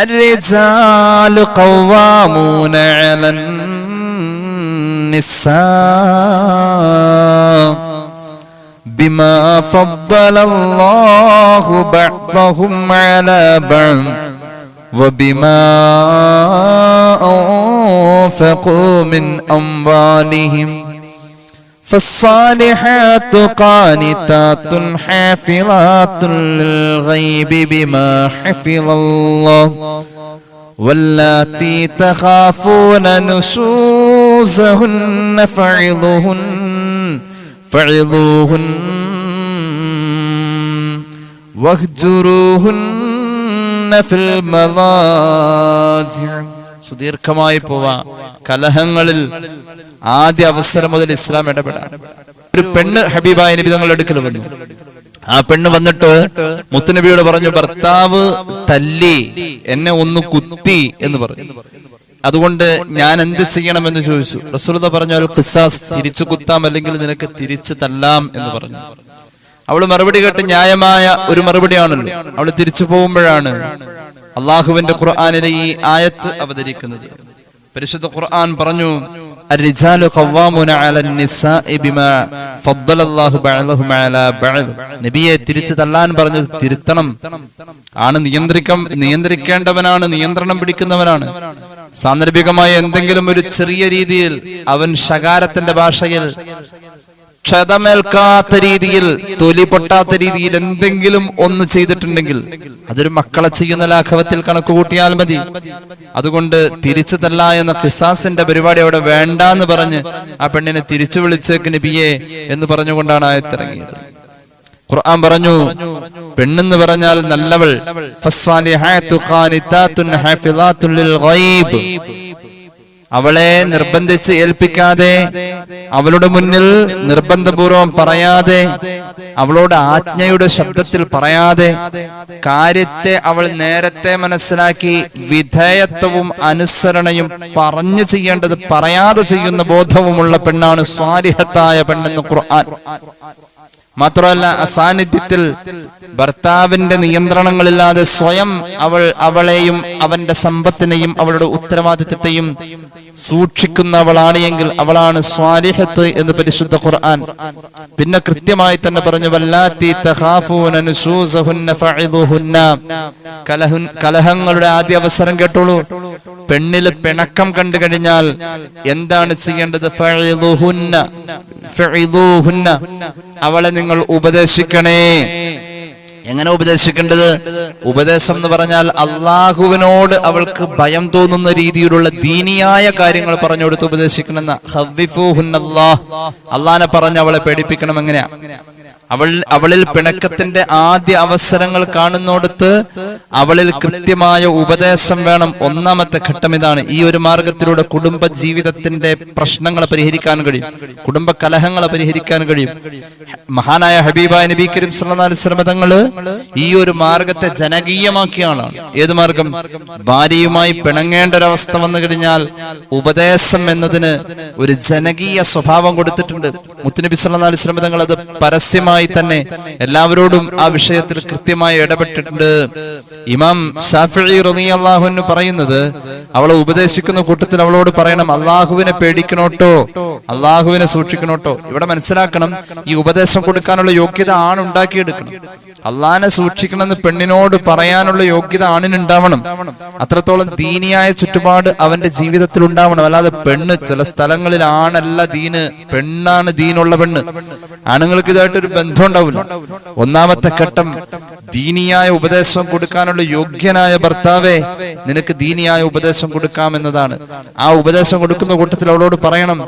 الرجال قوامون على النساء بما فضل الله بعضهم على بعض وبما أنفقوا من أموالهم فالصالحات قانتات حافظات للغيب بما حفظ الله واللاتي تخافون نشوزهن فعظوهن واهجروهن في المضاجع. സുദീർഘമായി പോവാ. കലഹങ്ങളിൽ ആദ്യ അവസരം മുതൽ ഇസ്ലാം ഇടപെടാൻ. ഒരു പെണ്ണ് ഹബീബായ നബി തങ്ങളുടെ അടുക്കൽ വന്നു. ആ പെണ്ണ് വന്നിട്ട് മുത്തുനബിയോട് പറഞ്ഞു, ഭർത്താവ് തല്ലി, എന്നെ ഒന്ന് കുത്തി എന്ന് പറഞ്ഞു. അതുകൊണ്ട് ഞാൻ എന്ത് ചെയ്യണമെന്ന് ചോദിച്ചു. റസൂലുള്ളാഹി പറഞ്ഞു, അൽ ഖിസാസ്, തിരിച്ചു കുത്താം, അല്ലെങ്കിൽ നിനക്ക് തിരിച്ചു തല്ലാം എന്ന് പറഞ്ഞു. അവള് മറുപടി കേട്ട് ന്യായമായ ഒരു മറുപടിയാണല്ലോ. അവള് തിരിച്ചു പോകുമ്പോഴാണ് അള്ളാഹുവിന്റെ ഖുർആനിലെ ഈ ആയത്ത് അവതരിക്കുന്നത്. പരിശുദ്ധ ഖുർആൻ പറഞ്ഞു, അർരിജാലു ഖവ്വാമുന അലൻ നിസാഇ ബിമാ ഫദ്ദലല്ലാഹു ബഅദഹും അലാ ബഅദ്. നബിയെ തിരിച്ചു തല്ലാൻ പറഞ്ഞത് തിരുത്തണം. ആണ് നിയന്ത്രിക്കേണ്ടവനാണ്, നിയന്ത്രണം പിടിക്കുന്നവനാണ്. സാന്ദർഭികമായ എന്തെങ്കിലും ഒരു ചെറിയ രീതിയിൽ അവൻ ശകാരത്തിന്റെ ഭാഷയിൽ, ക്ഷതമേൽക്കാത്ത രീതിയിൽ, തൊലി പൊട്ടാത്ത രീതിയിൽ എന്തെങ്കിലും ഒന്ന് ചെയ്തിട്ടുണ്ടെങ്കിൽ അതൊരു മക്കളെ ചെയ്യുന്ന ലാഘവത്തിൽ കണക്ക് കൂട്ടിയാൽ മതി. അതുകൊണ്ട് തിരിച്ചു തല്ല എന്ന ഖിസാസിന്റെ പരിപാടി അവിടെ വേണ്ടാന്ന് പറഞ്ഞ് ആ പെണ്ണിനെ തിരിച്ചു വിളിച്ചേക്ക് നബിയെ എന്ന് പറഞ്ഞുകൊണ്ടാണ് ആയത്തിറങ്ങിയത്. ഖുർആൻ പറഞ്ഞു പെണ്ണെന്ന് പറഞ്ഞാൽ നല്ലവൾ. ഫസ്സാലിഹാതു ഖാനിതാതുൻ ഹാഫിളാതുൻ ലിൽ ഗൈബ്. അവളെ നിർബന്ധിച്ച് ഏൽപ്പിക്കാതെ, അവളുടെ മുന്നിൽ നിർബന്ധപൂർവം പറയാതെ, അവളോട് ആജ്ഞയുടെ ശബ്ദത്തിൽ പറയാതെ, കാര്യത്തെ അവൾ നേരത്തെ മനസ്സിലാക്കി വിധേയത്വവും അനുസരണയും പറഞ്ഞു ചെയ്യേണ്ടത് പറയാതെ ചെയ്യുന്ന ബോധവുമുള്ള പെണ്ണാണ് സ്വാലിഹത്തായ പെണ്ണെന്ന് ഖുർആൻ. മാത്രമല്ല, അസാന്നിധ്യത്തിൽ ഭർത്താവിന്റെ നിയന്ത്രണങ്ങളില്ലാതെ സ്വയം അവളെയും അവന്റെ സമ്പത്തിനെയും അവളുടെ ഉത്തരവാദിത്വത്തെയും സൂക്ഷിക്കുന്നവളാണ് എങ്കിൽ അവളാണ് സ്വാലിഹത്ത് എന്ന് പരിശുദ്ധ ഖുർആൻ. പിന്നെ കൃത്യമായി തന്നെ പറഞ്ഞു, വല്ലാത്തി തഖാഫൂന നുശൂസഹുന്ന ഫഇദുഹുന്ന. കലഹങ്ങളുടെ ആദ്യ അവസരം കേട്ടോളൂ. പെണ്ണില് പിണക്കം കണ്ടു കഴിഞ്ഞാൽ എന്താണ് ചെയ്യേണ്ടത്? ഫഇദുഹുന്ന, അവളെ നിങ്ങൾ ഉപദേശിക്കണേ. എങ്ങനെ ഉപദേശിക്കേണ്ടത്? ഉപദേശം എന്ന് പറഞ്ഞാൽ അള്ളാഹുവിനോട് അവൾക്ക് ഭയം തോന്നുന്ന രീതിയിലുള്ള ദീനിയായ കാര്യങ്ങൾ പറഞ്ഞു കൊടുത്ത് ഉപദേശിക്കണമെന്ന. അള്ളാഹനെ പറഞ്ഞ് അവളെ പേടിപ്പിക്കണം. എങ്ങനെയാ? അവളിൽ പിണക്കത്തിന്റെ ആദ്യ അവസരങ്ങൾ കാണുന്നിടത്ത് അവളിൽ കൃത്യമായ ഉപദേശം വേണം. ഒന്നാമത്തെ ഘട്ടം ഇതാണ്. ഈ ഒരു മാർഗത്തിലൂടെ കുടുംബ ജീവിതത്തിന്റെ പ്രശ്നങ്ങളെ പരിഹരിക്കാൻ കഴിയും, കുടുംബ കലഹങ്ങളെ പരിഹരിക്കാൻ കഴിയും. മഹാനായ ഹബീബായ നബി കരീം സല്ലല്ലാഹു അലൈഹി വസല്ലം തങ്ങള് ഈ ഒരു മാർഗത്തെ ജനകീയമാക്കിയ ആളാണ്. ഏത് മാർഗം? ഭാര്യയുമായി പിണങ്ങേണ്ട ഒരവസ്ഥ വന്നു കഴിഞ്ഞാൽ ഉപദേശം എന്നതിന് ഒരു ജനകീയ സ്വഭാവം കൊടുത്തിട്ടുണ്ട്. മുത്തുനബി സല്ലല്ലാഹു അലൈഹി വസല്ലം തങ്ങൾ അത് പരസ്യമായി തന്നെ എല്ലാവരോടും ആ വിഷയത്തിൽ കൃത്യമായി ഇടപെട്ടിട്ടുണ്ട്. ഇമാം ശാഫിഈ റളിയല്ലാഹു അൻഹു പറയുന്നത്, അവളെ ഉപദേശിക്കുന്ന കൂട്ടത്തിൽ അവളോട് പറയണം, അള്ളാഹുവിനെ പേടിക്കണോട്ടോ, അള്ളാഹുവിനെ സൂക്ഷിക്കണോട്ടോ. ഇവിടെ മനസ്സിലാക്കണം, ഈ ഉപദേശം കൊടുക്കാനുള്ള യോഗ്യത ആണുണ്ടാക്കിയെടുക്കണം. അള്ളാഹിനെ സൂക്ഷിക്കണമെന്ന് പെണ്ണിനോട് പറയാനുള്ള യോഗ്യത ആണിനുണ്ടാവണം. അത്രത്തോളം ദീനിയായ ചുറ്റുപാട് അവന്റെ ജീവിതത്തിൽ ഉണ്ടാവണം. അല്ലാതെ പെണ്ണ്, ചില സ്ഥലങ്ങളിൽ ആണല്ല ദീന്, പെണ്ണാണ് ദീനുള്ള പെണ്ണ്. ആണുങ്ങൾക്ക് ഇതായിട്ടൊരു ബന്ധം ഉണ്ടാവില്ല. ഒന്നാമത്തെ ഘട്ടം ദീനിയായ ഉപദേശം കൊടുക്കാനുള്ള യോഗ്യനായ ഭർത്താവെ, നിനക്ക് ദീനിയായ ഉപദേശം കൊടുക്കാമെന്നതാണ്. ആ ഉപദേശം കൊടുക്കുന്ന കൂട്ടത്തിൽ അവളോട് പറയണം,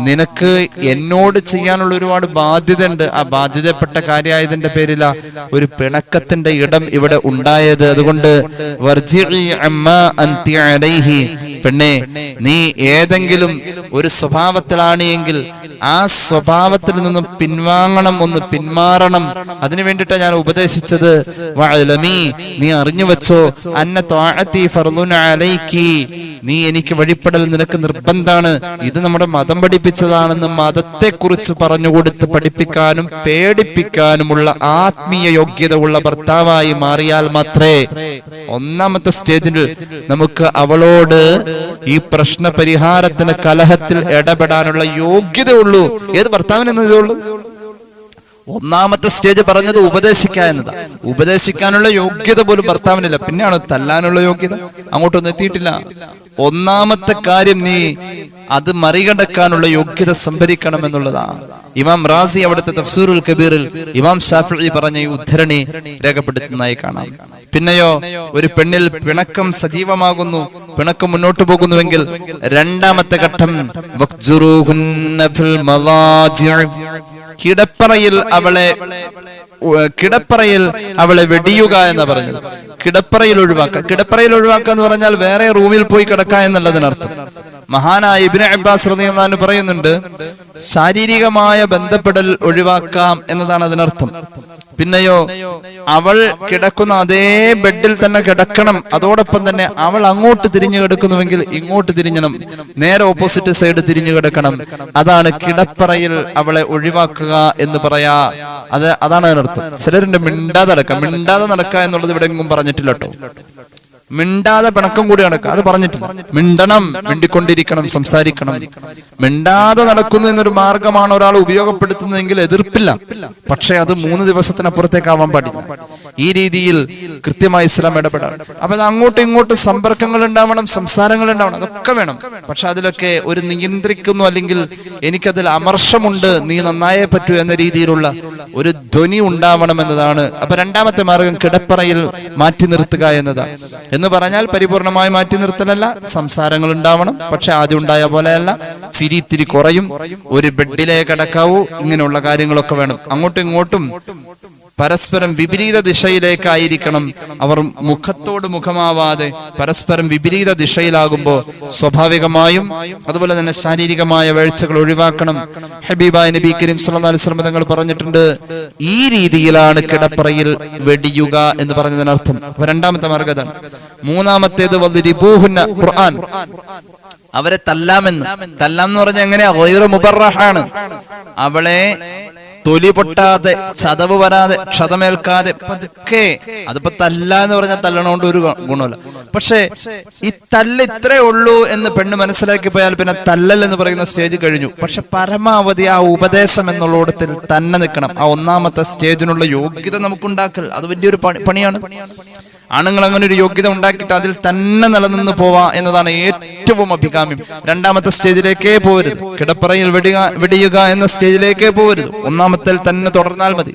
നിനക്ക് എന്നോട് ചെയ്യാനുള്ള ഒരുപാട് ബാധ്യത ഉണ്ട്. ആ ബാധ്യതപ്പെട്ട കാര്യമായതിന്റെ പേരില ഒരു പിണക്കത്തിന്റെ ഇടം ഇവിടെ ഉണ്ടായത്. അതുകൊണ്ട് പെണ്ണെ, നീ ഏതെങ്കിലും ഒരു സ്വഭാവത്തിലാണ് എങ്കിൽ ആ സ്വഭാവത്തിൽ നിന്നും പിൻവാങ്ങണം, ഒന്ന് പിന്മാറണം. അതിനു വേണ്ടിയിട്ടാണ് ഞാൻ ഉപദേശിച്ചത്. നീ അറിഞ്ഞു വെച്ചോ, അന്ന ത്വാഅതി ഫർളുൻ അലൈകി, നീ എനിക്ക് വഴിപ്പെടൽ നിനക്ക് നിർബന്ധാണ്. ഇത് നമ്മുടെ മതം പഠിപ്പിച്ചതാണെന്ന് മതത്തെക്കുറിച്ച് പറഞ്ഞുകൊടുത്ത് പഠിപ്പിക്കാനും പേടിപ്പിക്കാനുമുള്ള ആത്മീയ യോഗ്യത ഉള്ള ഭർത്താവായി മാറിയാൽ മാത്രമേ ഒന്നാമത്തെ സ്റ്റേജിൽ നമുക്ക് അവളോട് ഈ പ്രശ്ന പരിഹാരത്തിന്, കലഹത്തിൽ ഇടപെടാനുള്ള യോഗ്യത ഉള്ളൂ. ഏത് ഭർത്താവിന് ഇതുള്ളൂ? ഒന്നാമത്തെ സ്റ്റേജ് പറഞ്ഞത് ഉപദേശിക്കുക എന്നതാ. ഉപദേശിക്കാനുള്ള യോഗ്യത പോലും ഭർത്താവിനില്ല, പിന്നെയാണ് തല്ലാനുള്ള യോഗ്യത. അങ്ങോട്ടൊന്നും എത്തിയിട്ടില്ല. ഒന്നാമത്തെ കാര്യം നീ അത് മറികടക്കാനുള്ള യോഗ്യത സംഭരിക്കണം എന്നുള്ളതാണ്. ഇമാം റാസി അവിടുത്തെ തഫ്സീറുൽ കബീറിൽ ഇമാം ശാഫിഈ പറഞ്ഞ ഈ ഉദ്ധരണി രേഖപ്പെടുത്തുന്നതായി കാണാം. പിന്നെയോ, ഒരു പെണ്ണിൽ പിണക്കം സജീവമാകുന്നു, പിണക്കം മുന്നോട്ട് പോകുന്നുവെങ്കിൽ രണ്ടാമത്തെ ഘട്ടം കിടപ്പറയിൽ അവളെ വെടിയുക എന്ന് പറഞ്ഞത്. കിടപ്പറയിൽ ഒഴിവാക്കുക എന്ന് പറഞ്ഞാൽ വേറെ റൂമിൽ പോയി കിടക്കുക എന്നുള്ളതിനർത്ഥം. മഹാനായ ഇബ്നു അബ്ബാസ് റളിയല്ലാഹു അൻഹു പറയുന്നുണ്ട്, ശാരീരികമായ ബന്ധപ്പെടൽ ഒഴിവാക്കാം എന്നതാണ് അതിനർത്ഥം. പിന്നെയോ, അവൾ കിടക്കുന്ന അതേ ബെഡിൽ തന്നെ കിടക്കണം. അതോടൊപ്പം തന്നെ അവൾ അങ്ങോട്ട് തിരിഞ്ഞു കിടക്കുന്നുവെങ്കിൽ ഇങ്ങോട്ട് തിരിഞ്ഞണം, നേരെ ഓപ്പോസിറ്റ് സൈഡ് തിരിഞ്ഞു കിടക്കണം. അതാണ് കിടപ്പറയിൽ അവളെ ഒഴിവാക്കുക എന്ന് പറയാ. അതാണ് അതിനർത്ഥം. ചിലരുണ്ട് മിണ്ടാതെ നടക്കുക എന്നുള്ളത് ഇവിടെ എങ്ങും പറഞ്ഞിട്ടില്ല കേട്ടോ. മിണ്ടാതെ പിണക്കം കൂടി നടക്കുക, അത് പറഞ്ഞിട്ടില്ല. മിണ്ടണം, മിണ്ടിക്കൊണ്ടിരിക്കണം, സംസാരിക്കണം. മിണ്ടാതെ നടക്കുന്നു എന്നൊരു മാർഗമാണ് ഒരാൾ ഉപയോഗപ്പെടുത്തുന്നതെങ്കിൽ എതിർപ്പില്ല. പക്ഷെ അത് 3 ദിവസത്തിനപ്പുറത്തേക്കാവാൻ പാടില്ല. ഈ രീതിയിൽ കൃത്യമായി ഇസ്ലാം ഇടപെടാം. അപ്പൊ അത് അങ്ങോട്ടും ഇങ്ങോട്ടും സമ്പർക്കങ്ങൾ ഉണ്ടാവണം, സംസാരങ്ങൾ ഉണ്ടാവണം, അതൊക്കെ വേണം. പക്ഷെ അതിലൊക്കെ ഒരു നിയന്ത്രിക്കുന്നു, അല്ലെങ്കിൽ എനിക്കതിൽ അമർഷമുണ്ട്, നീ നന്നായേ പറ്റൂ എന്ന രീതിയിലുള്ള ഒരു ധ്വനി ഉണ്ടാവണം എന്നതാണ്. അപ്പൊ രണ്ടാമത്തെ മാർഗം കിടപ്പറയിൽ മാറ്റി നിർത്തുക എന്നതാണ്. എന്ന് പറഞ്ഞാൽ പരിപൂർണമായി മാറ്റി നിർത്തലല്ല, സംസാരങ്ങൾ ഉണ്ടാവണം, പക്ഷെ ആദ്യം ഉണ്ടായ പോലെയല്ല, ചിരി ഇത്തിരി കുറയും, ഒരു ബെഡിലേ കിടക്കാവൂ, ഇങ്ങനെയുള്ള കാര്യങ്ങളൊക്കെ വേണം. അങ്ങോട്ടും ഇങ്ങോട്ടും പരസ്പരം വിപരീത ദിശയിലേക്കായിരിക്കണം. അവർ മുഖത്തോട് മുഖമാവാതെ പരസ്പരം വിപരീത ദിശയിലാകുമ്പോൾ സ്വാഭാവികമായും അതുപോലെ തന്നെ ശാരീരികമായ വീഴ്ചകൾ ഒഴിവാക്കണം. ഹബീബായ നബി കരീം സ്വല്ലല്ലാഹു അലൈഹി വസല്ലം തങ്ങൾ പറഞ്ഞിട്ടുണ്ട്, ഈ രീതിയിലാണ് കിടപ്പറയിൽ വെടിയുക എന്ന് പറഞ്ഞതിനർത്ഥം. അപ്പൊ രണ്ടാമത്തെ മാർഗ്ഗതാണ്. മൂന്നാമത്തേത് വദ്രിബൂഹുന്ന, ഖുർആൻ. അവരെ തല്ലാമെന്ന്. തല്ലാം എന്ന് പറഞ്ഞാൽ എങ്ങനെയാ? ഗൈറു മുബറഹാണ്. അവളെ തൊലി പൊട്ടാതെ, ചതവ് വരാതെ, ക്ഷതമേൽക്കാതെ പതുക്കെ. അതിപ്പോ തല്ല എന്ന് പറഞ്ഞാൽ തല്ലണോണ്ട് ഒരു ഗുണമില്ല. പക്ഷെ ഈ തല്ല് ഇത്രേ ഉള്ളൂ എന്ന് പെണ്ണ് മനസ്സിലാക്കി പോയാൽ പിന്നെ തല്ലൽ എന്ന് പറയുന്ന സ്റ്റേജ് കഴിഞ്ഞു. പക്ഷെ പരമാവധി ആ ഉപദേശം എന്നുള്ളടത്തിൽ തന്നെ നിൽക്കണം. ആ ഒന്നാമത്തെ സ്റ്റേജിനുള്ള യോഗ്യത നമുക്കുണ്ടാക്കൽ അത് വലിയൊരു പണിയാണ്. ആണുങ്ങൾ അങ്ങനെ ഒരു യോഗ്യത ഉണ്ടാക്കിയിട്ട് അതിൽ തന്നെ നിലനിന്ന് പോവാ എന്നതാണ് ഏറ്റവും അഭികാമ്യം. രണ്ടാമത്തെ സ്റ്റേജിലേക്കേ പോകരുത്, കിടപ്പറയിൽ വെടിയുക എന്ന സ്റ്റേജിലേക്കേ പോകരുത്. ഒന്നാമത്തിൽ തന്നെ തുടർന്നാൽ മതി.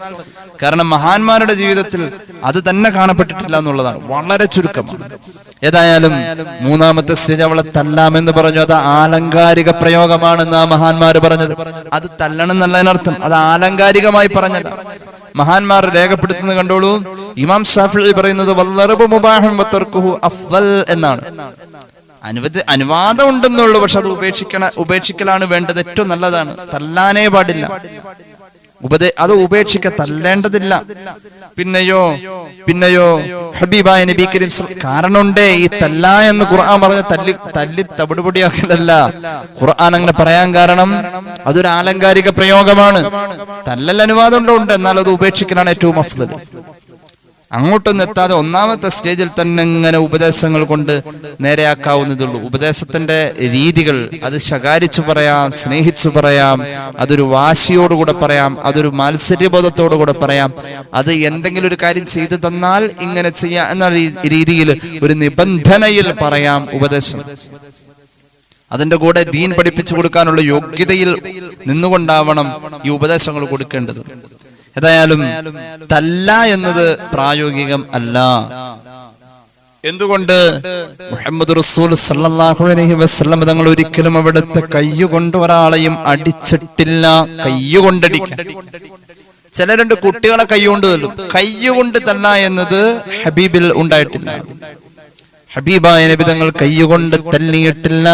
കാരണം മഹാന്മാരുടെ ജീവിതത്തിൽ അത് തന്നെ കാണപ്പെട്ടിട്ടില്ല എന്നുള്ളതാണ്, വളരെ ചുരുക്കമാണ്. ഏതായാലും മൂന്നാമത്തെ സ്റ്റേജ് അവളെ തല്ലാമെന്ന് പറഞ്ഞു. അത് ആലങ്കാരിക പ്രയോഗമാണെന്ന് ആ മഹാന്മാര് പറഞ്ഞത്. അത് തല്ലണം എന്നുള്ളതിനർത്ഥം അത് ആലങ്കാരികമായി പറഞ്ഞത്. മഹാന്മാർ രേഖപ്പെടുത്തുന്നത് കണ്ടോളൂ. ഇമാം ഷാഫിഈ പറയുന്നത് വല്ലറബു മുബാഹുൻ വതർക്കുഹു അഫ്ളൽ എന്നാണ്. അനുവാദം ഉണ്ടെന്നുള്ളൂ, പക്ഷെ അത് ഉപേക്ഷിക്കലാണ് വേണ്ടത്. ഏറ്റവും നല്ലതാണ്. തല്ലാനേ പാടില്ല. അത് ഉപേക്ഷിക്ക, തല്ലേണ്ടതില്ല. പിന്നെയോ ഹബീബായ നബി കരീം കാരണമുണ്ടേ. ഈ തല്ല എന്ന് ഖുർആൻ പറഞ്ഞ തല്ലി തവിടുപൊടിയാക്കലല്ല. ഖുർആൻ അങ്ങനെ പറയാൻ കാരണം അതൊരു ആലങ്കാരിക പ്രയോഗമാണ്. തല്ലൽ അനുവാദം ഉണ്ട്, എന്നാൽ അത് ഉപേക്ഷിക്കലാണ് ഏറ്റവും അഫ്ളൽ. അങ്ങോട്ടൊന്നും എത്താതെ ഒന്നാമത്തെ സ്റ്റേജിൽ തന്നെ ഇങ്ങനെ ഉപദേശങ്ങൾ കൊണ്ട് നേരെയാക്കാവുന്നതുള്ളൂ. ഉപദേശത്തിന്റെ രീതികൾ അത് ശകാരിച്ചു പറയാം, സ്നേഹിച്ചു പറയാം, അതൊരു വാശിയോടുകൂടെ പറയാം, അതൊരു മാത്സര്യബോധത്തോടുകൂടെ പറയാം. അത് എന്തെങ്കിലും ഒരു കാര്യം ചെയ്തു തന്നാൽ ഇങ്ങനെ ചെയ്യാം എന്ന രീതിയിൽ ഒരു നിബന്ധനയിൽ പറയാം ഉപദേശം. അതിന്റെ കൂടെ ദീൻ പഠിപ്പിച്ചു കൊടുക്കാനുള്ള യോഗ്യതയിൽ നിന്നുകൊണ്ടാവണം ഈ ഉപദേശങ്ങൾ കൊടുക്കേണ്ടത്. ഏതായാലും തല്ല എന്നത് പ്രായോഗികം അല്ല. എന്തുകൊണ്ട്? മുഹമ്മദ് റസൂൽ സല്ലല്ലാഹു അലൈഹി വസല്ലം തങ്ങൾ ഒരിക്കലും അവിടുത്തെ കയ്യുകൊണ്ട് ഒരാളെയും അടിച്ചിട്ടില്ല. കയ്യുകൊണ്ടടിക്കാൻ ചിലരുണ്ട്, കുട്ടികളെ കയ്യുകൊണ്ട് തല്ലും. കയ്യുകൊണ്ട് തല്ല എന്നത് ഹബീബിൽ ഉണ്ടായിട്ടില്ല. ഹബീബായ നബി തങ്ങൾ കയ്യുകൊണ്ട് തല്ലിയിട്ടില്ല.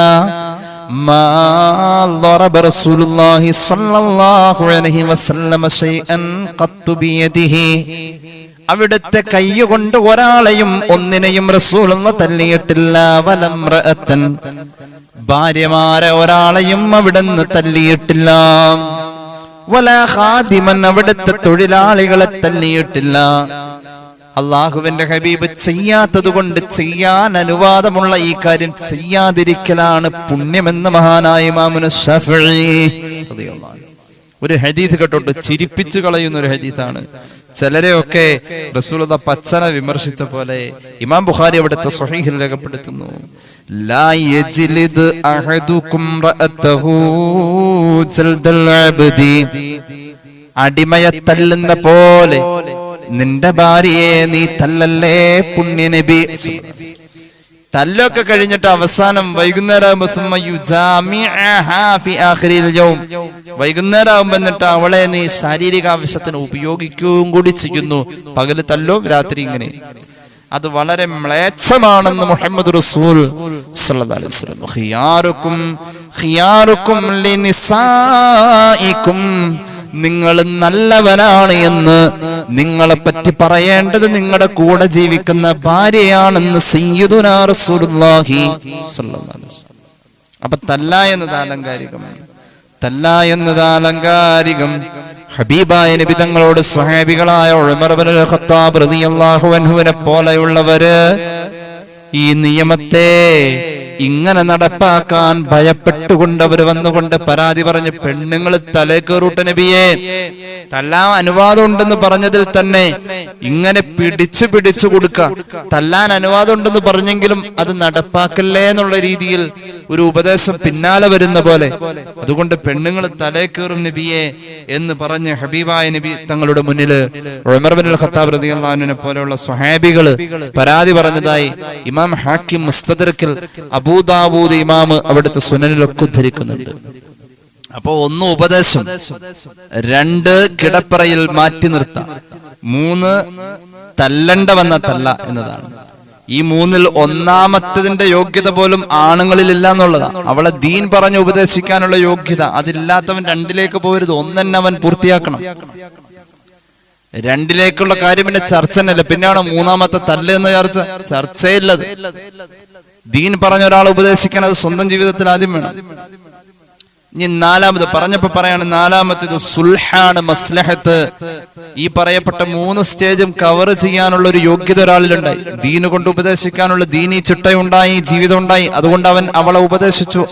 അവിടുത്തെ കയ്യുകൊണ്ട് ഒരാളെയും ഒന്നിനെയും റസൂലുള്ളാഹി തല്ലിയിട്ടില്ല. വലംറഅതൻ, ഭാര്യമാരെ ഒരാളെയും അവിടുന്ന് തല്ലിയിട്ടില്ല. വലാ ഖാദിമൻ, അവിടുത്തെ തൊഴിലാളികളെ തല്ലിയിട്ടില്ല. അള്ളാഹുവിന്റെ ഹബീബ് ചെയ്യാത്തത് കൊണ്ട് ചെയ്യാൻ അനുവാദമുള്ള ഈ കാര്യം ചെയ്യാതിരിക്കലാണ് പുണ്യമെന്ന് മഹാനായ ഇമാമുന ശഫഈ റളിയല്ലാഹു അൻഹു ഒരു ഹദീസ് കേട്ടോട്ട് ചിരിപ്പിച്ചു കളയുന്ന ഒരു ഹദീസാണ്. ചിലരെയൊക്കെ റസൂലുള്ളാഹി പച്ചന വിമർശിച്ച പോലെ ഇമാം ബുഖാരി അവിടുത്തെ സ്വഹീഹിൽ രേഖപ്പെടുത്തുന്നു, ലാ യജ്ലിദ് അഹദുകും റഅതഹു ജൽദൽ അബ്ദി, അടിമയെ തല്ലുന്ന പോലെ നിന്റെ ഭാര്യയെ നീ തല്ലല്ലേ പുണ്യനബി. തല്ലൊക്കെ കഴിഞ്ഞിട്ട് അവസാനം വൈകുന്നേരം വൈകുന്നേരമാകുമ്പോ എന്നിട്ട് അവളെ നീ ശാരീരിക ആവശ്യത്തിന് ഉപയോഗിക്കുകയും കൂടി ചെയ്യുന്നു. പകല് തല്ലോ, രാത്രി ഇങ്ങനെ. അത് വളരെ മ്ലേച്ഛമാണെന്ന് മുഹമ്മദ് റസൂൽ സല്ലല്ലാഹു അലൈഹി വസല്ലം. ഖിയാറുക്കും ലിനിസായിക്കും, നിങ്ങൾ നല്ലവനാണ് എന്ന് നിങ്ങളെ പറ്റി പറയേണ്ടത് നിങ്ങളുടെ കൂടെ ജീവിക്കുന്ന ഭാര്യയാണെന്ന് സയ്യിദുനാ റസൂലുള്ളാഹി സ്വല്ലല്ലാഹു അലൈഹി വസല്ലം. അപ്പൊ തല്ല എന്നത് ആലങ്കാരികമാണ്. തല്ല എന്നത് ആലങ്കാരികം. ഹബീബായ നബി തങ്ങളോട് സ്വഹാബികളായ ഉമർ ഇബ്നുൽ ഖത്താബ് റളിയല്ലാഹു അൻഹുവിനെ പോലെയുള്ളവര് ഈ നിയമത്തെ, ഇങ്ങനെ നടപ്പാക്കാൻ ഭയപ്പെട്ടുകൊണ്ട് അവർ വന്നുകൊണ്ട് പരാതി പറഞ്ഞ്, പെണ്ണുങ്ങൾ തലേ കയറൂട്ട നബിയെ, തല്ലാൻ അനുവാദം ഉണ്ടെന്ന് പറഞ്ഞതിൽ തന്നെ ഇങ്ങനെ പിടിച്ചു കൊടുക്ക, തല്ലാൻ അനുവാദം ഉണ്ടെന്ന് പറഞ്ഞെങ്കിലും അത് നടപ്പാക്കല്ലേ എന്നുള്ള രീതിയിൽ ഒരു ഉപദേശം പിന്നാലെ വരുന്ന പോലെ, അതുകൊണ്ട് പെണ്ണുങ്ങൾ തലേ കയറും നബിയെ എന്ന് പറഞ്ഞ് ഹബീബായ നബി തങ്ങളുടെ മുന്നിൽ ഉമർ ഇബ്നുൽ ഖത്താബ് റളിയല്ലാഹു അൻഹുവിനെ പോലെയുള്ള സ്വഹാബികള് പരാതി പറഞ്ഞതായി ഇമാം ഹാക്കിം മുസ്തദ്രക്കിൽ, അബൂ ദാവൂദ് ഇമാം അവിടുത്തെ സുനനിലൊക്കെ ഉദ്ധരിക്കുന്നുണ്ട്. അപ്പോ 1 ഉപദേശം, 2 കിടപ്പറയിൽ മാറ്റി നിർത്താം, 3 തല്ലണ്ട വന്ന തല്ല എന്നതാണ്. ഈ 3-ൽ ഒന്നാമത്തതിന്റെ യോഗ്യത പോലും ആണുങ്ങളിൽ ഇല്ല എന്നുള്ളതാണ്. അവളെ ദീൻ പറഞ്ഞ് ഉപദേശിക്കാനുള്ള യോഗ്യത അതില്ലാത്തവൻ 2ലേക്ക് പോകരുത്, 1 തന്നെ അവൻ പൂർത്തിയാക്കണം. 2ലേക്കുള്ള കാര്യം പിന്നെ ചർച്ച തന്നെയല്ല, പിന്നെയാണ് 3-ാമത്തെ തല്ല് എന്ന ചർച്ചയില്ലത്. ദീൻ പറഞ്ഞ ഒരാൾ ഉപദേശിക്കാൻ അത് സ്വന്തം ജീവിതത്തിൽ ആദ്യം വേണം. ഇനി 4-ാമത് പറഞ്ഞപ്പോ പറയാണ്, 4-ാമത്തേത് സുൽഹാണ്, മസ്ലഹത്ത്. ഈ പറയപ്പെട്ട 3 സ്റ്റേജും കവർ ചെയ്യാനുള്ള ഒരു യോഗ്യത ഒരാളിലുണ്ടായി. ദീന് കൊണ്ട് ഉപദേശിക്കാനുള്ള ദീനീ ചിട്ടയുണ്ടായി, ജീവിതം ഉണ്ടായി. അതുകൊണ്ട് അവൻ അവളെ ഉപദേശിച്ചു,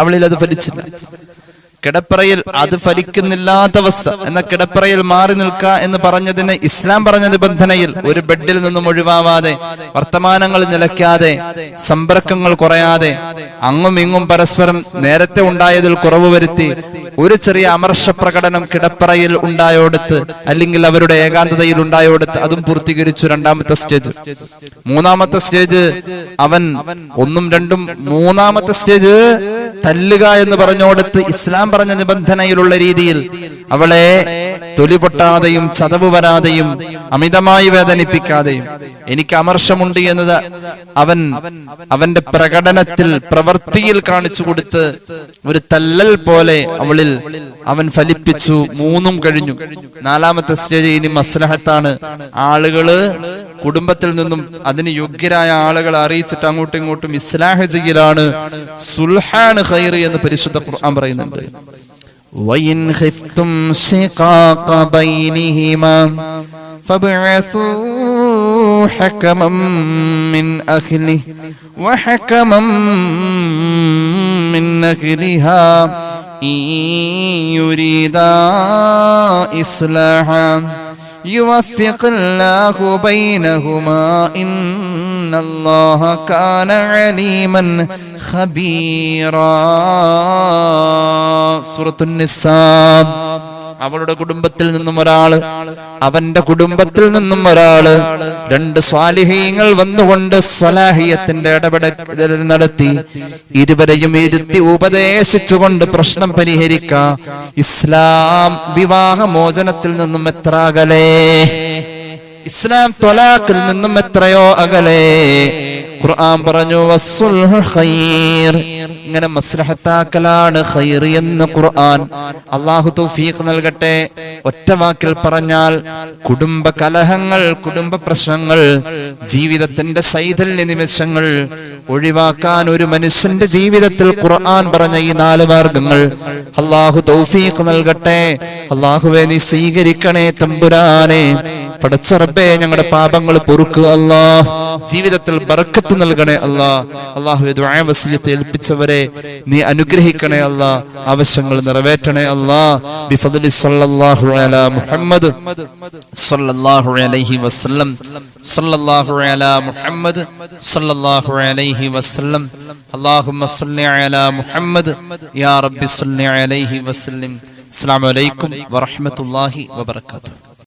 അവളിൽ അത് ഫലിച്ചില്ല. കിടപ്പറയിൽ അത് ഫലിക്കുന്നില്ലാത്ത അവസ്ഥ, എന്നാൽ കിടപ്പറയിൽ മാറി നിൽക്ക എന്ന് പറഞ്ഞതിന് ഇസ്ലാം പറഞ്ഞ നിബന്ധനയിൽ ഒരു ബെഡിൽ നിന്നും ഒഴിവാവാതെ, വർത്തമാനങ്ങൾ നിലയ്ക്കാതെ, സമ്പർക്കങ്ങൾ കുറയാതെ, അങ്ങും ഇങ്ങും പരസ്പരം നേരത്തെ ഉണ്ടായതിൽ കുറവ് വരുത്തി, ഒരു ചെറിയ അമർഷ പ്രകടനം കിടപ്പറയിൽ ഉണ്ടായോടത്ത് അല്ലെങ്കിൽ അവരുടെ ഏകാന്തതയിൽ ഉണ്ടായോടത്ത് അതും പൂർത്തീകരിച്ചു. 2-ാമത്തെ സ്റ്റേജ്. 3-ാമത്തെ സ്റ്റേജ് അവൻ 1ഉം 2ഉം. 3-ാമത്തെ സ്റ്റേജ് തല്ലുക എന്ന് പറഞ്ഞോടത്ത് ഇസ്ലാം പറഞ്ഞ നിബന്ധനയിലുള്ള രീതിയിൽ അവളെ തൊലി പൊട്ടാതെയും ചതവ് വരാതെയും അമിതമായി വേദനിപ്പിക്കാതെയും, എനിക്ക് അമർഷമുണ്ട് എന്നത് അവന്റെ പ്രകടനത്തിൽ പ്രവൃത്തിയിൽ കാണിച്ചു കൊടുത്ത് ഒരു തല്ലൽ പോലെ അവൻ ഫലിപ്പിച്ചു. 3ഉം കഴിഞ്ഞു. 4-ാമത്തെ സ്റ്റേജ് ഇനി മസ്ലഹത്താണ്. ആളുകള് കുടുംബത്തിൽ നിന്നും അതിന് യോഗ്യരായ ആളുകളെ അറിയിച്ചിട്ട് അങ്ങോട്ടും ഇങ്ങോട്ടും ഇസ്ലാഹ് ചെയ്യലാണ്. സുൽഹാണ് ഖൈർ എന്ന് പരിശുദ്ധ ഖുർആൻ പറയുന്നുണ്ട്. വഇൻ ഖിഫ്തും ശിഖാഖ ബൈനിഹിമാ ഫബ്അസൂ ഹകമൻ മിൻ അഹ്ലിഹി വഹകമൻ മിൻ അഹ്ലിഹാ ഇൻ യുരീദാ ഇസ്ലാഹാ يوفق الله بينهما إن الله كان عليما خبيرا. സൂറത്തുൻ നിസാ. അവളുടെ കുടുംബത്തിൽ നിന്നും ഒരാള്, അവന്റെ കുടുംബത്തിൽ നിന്നും ഒരാള്, 2 സ്വാലിഹീങ്ങൾ വന്നുകൊണ്ട് സ്വലാഹിയത്തിന്റെ ഇടപെടൽ നടത്തി ഇരുവരെയും ഇരുത്തി ഉപദേശിച്ചുകൊണ്ട് പ്രശ്നം പരിഹരിക്കാം. ഇസ്ലാം വിവാഹമോചനത്തിൽ നിന്നും എത്ര അകലെ, ഇസ്ലാം ത്വലാഖിൽ നിന്നും എത്രയോ അകലെ. ഖുർആൻ പറഞ്ഞു വസ്സുൽഹു ഖൈർ, ഇങ്ങനെ മസ്ലഹത്താക്കലാണ് ഖൈർ എന്ന് ഖുർആൻ. അല്ലാഹു തൗഫീഖ് നൽകട്ടെ. ഒറ്റ വാക്കിൽ പറഞ്ഞാൽ കുടുംബ കലഹങ്ങൾ, കുടുംബ പ്രശ്നങ്ങൾ, ജീവിതത്തിന്റെ ശൈഥല്യ നിമിഷങ്ങൾ ഒഴിവാക്കാൻ ഒരു മനുഷ്യന്റെ ജീവിതത്തിൽ ഖുർആൻ പറഞ്ഞ ഈ 4 മാർഗങ്ങൾ അല്ലാഹു തൗഫീഖ് നൽകട്ടെ. അല്ലാഹുവേ നീ സ്വീകരിക്കണേ തമ്പുരാനെ. പടച്ച റബ്ബേ ഞങ്ങളുടെ പാപങ്ങൾ പൊറുക്കുക അല്ലാഹ്, ജീവിതത്തിൽ ബർക്കത്ത് നൽകണേ അല്ലാഹ്. അല്ലാഹുവേ ദുആ വസിയത്ത് ഏൽപ്പിച്ചവരെ നീ അനുഗ്രഹിക്കണേ അല്ലാഹ്, ആവശ്യങ്ങൾ നിറവേറ്റണേ അല്ലാഹ്. ബിഫദ്ലി സല്ലല്ലാഹു അലാ മുഹമ്മദ് സല്ലല്ലാഹു അലൈഹി വസല്ലം, സല്ലല്ലാഹു അലാ മുഹമ്മദ് സല്ലല്ലാഹു അലൈഹി വസല്ലം. അല്ലാഹുമ്മ സ്വല്ലി അലാ മുഹമ്മദ് യാ റബ്ബി സ്വല്ലി അലൈഹി വസല്ലം. അസ്സലാമു അലൈക്കും വറഹ്മത്തുള്ളാഹി വബറകാതുഹു.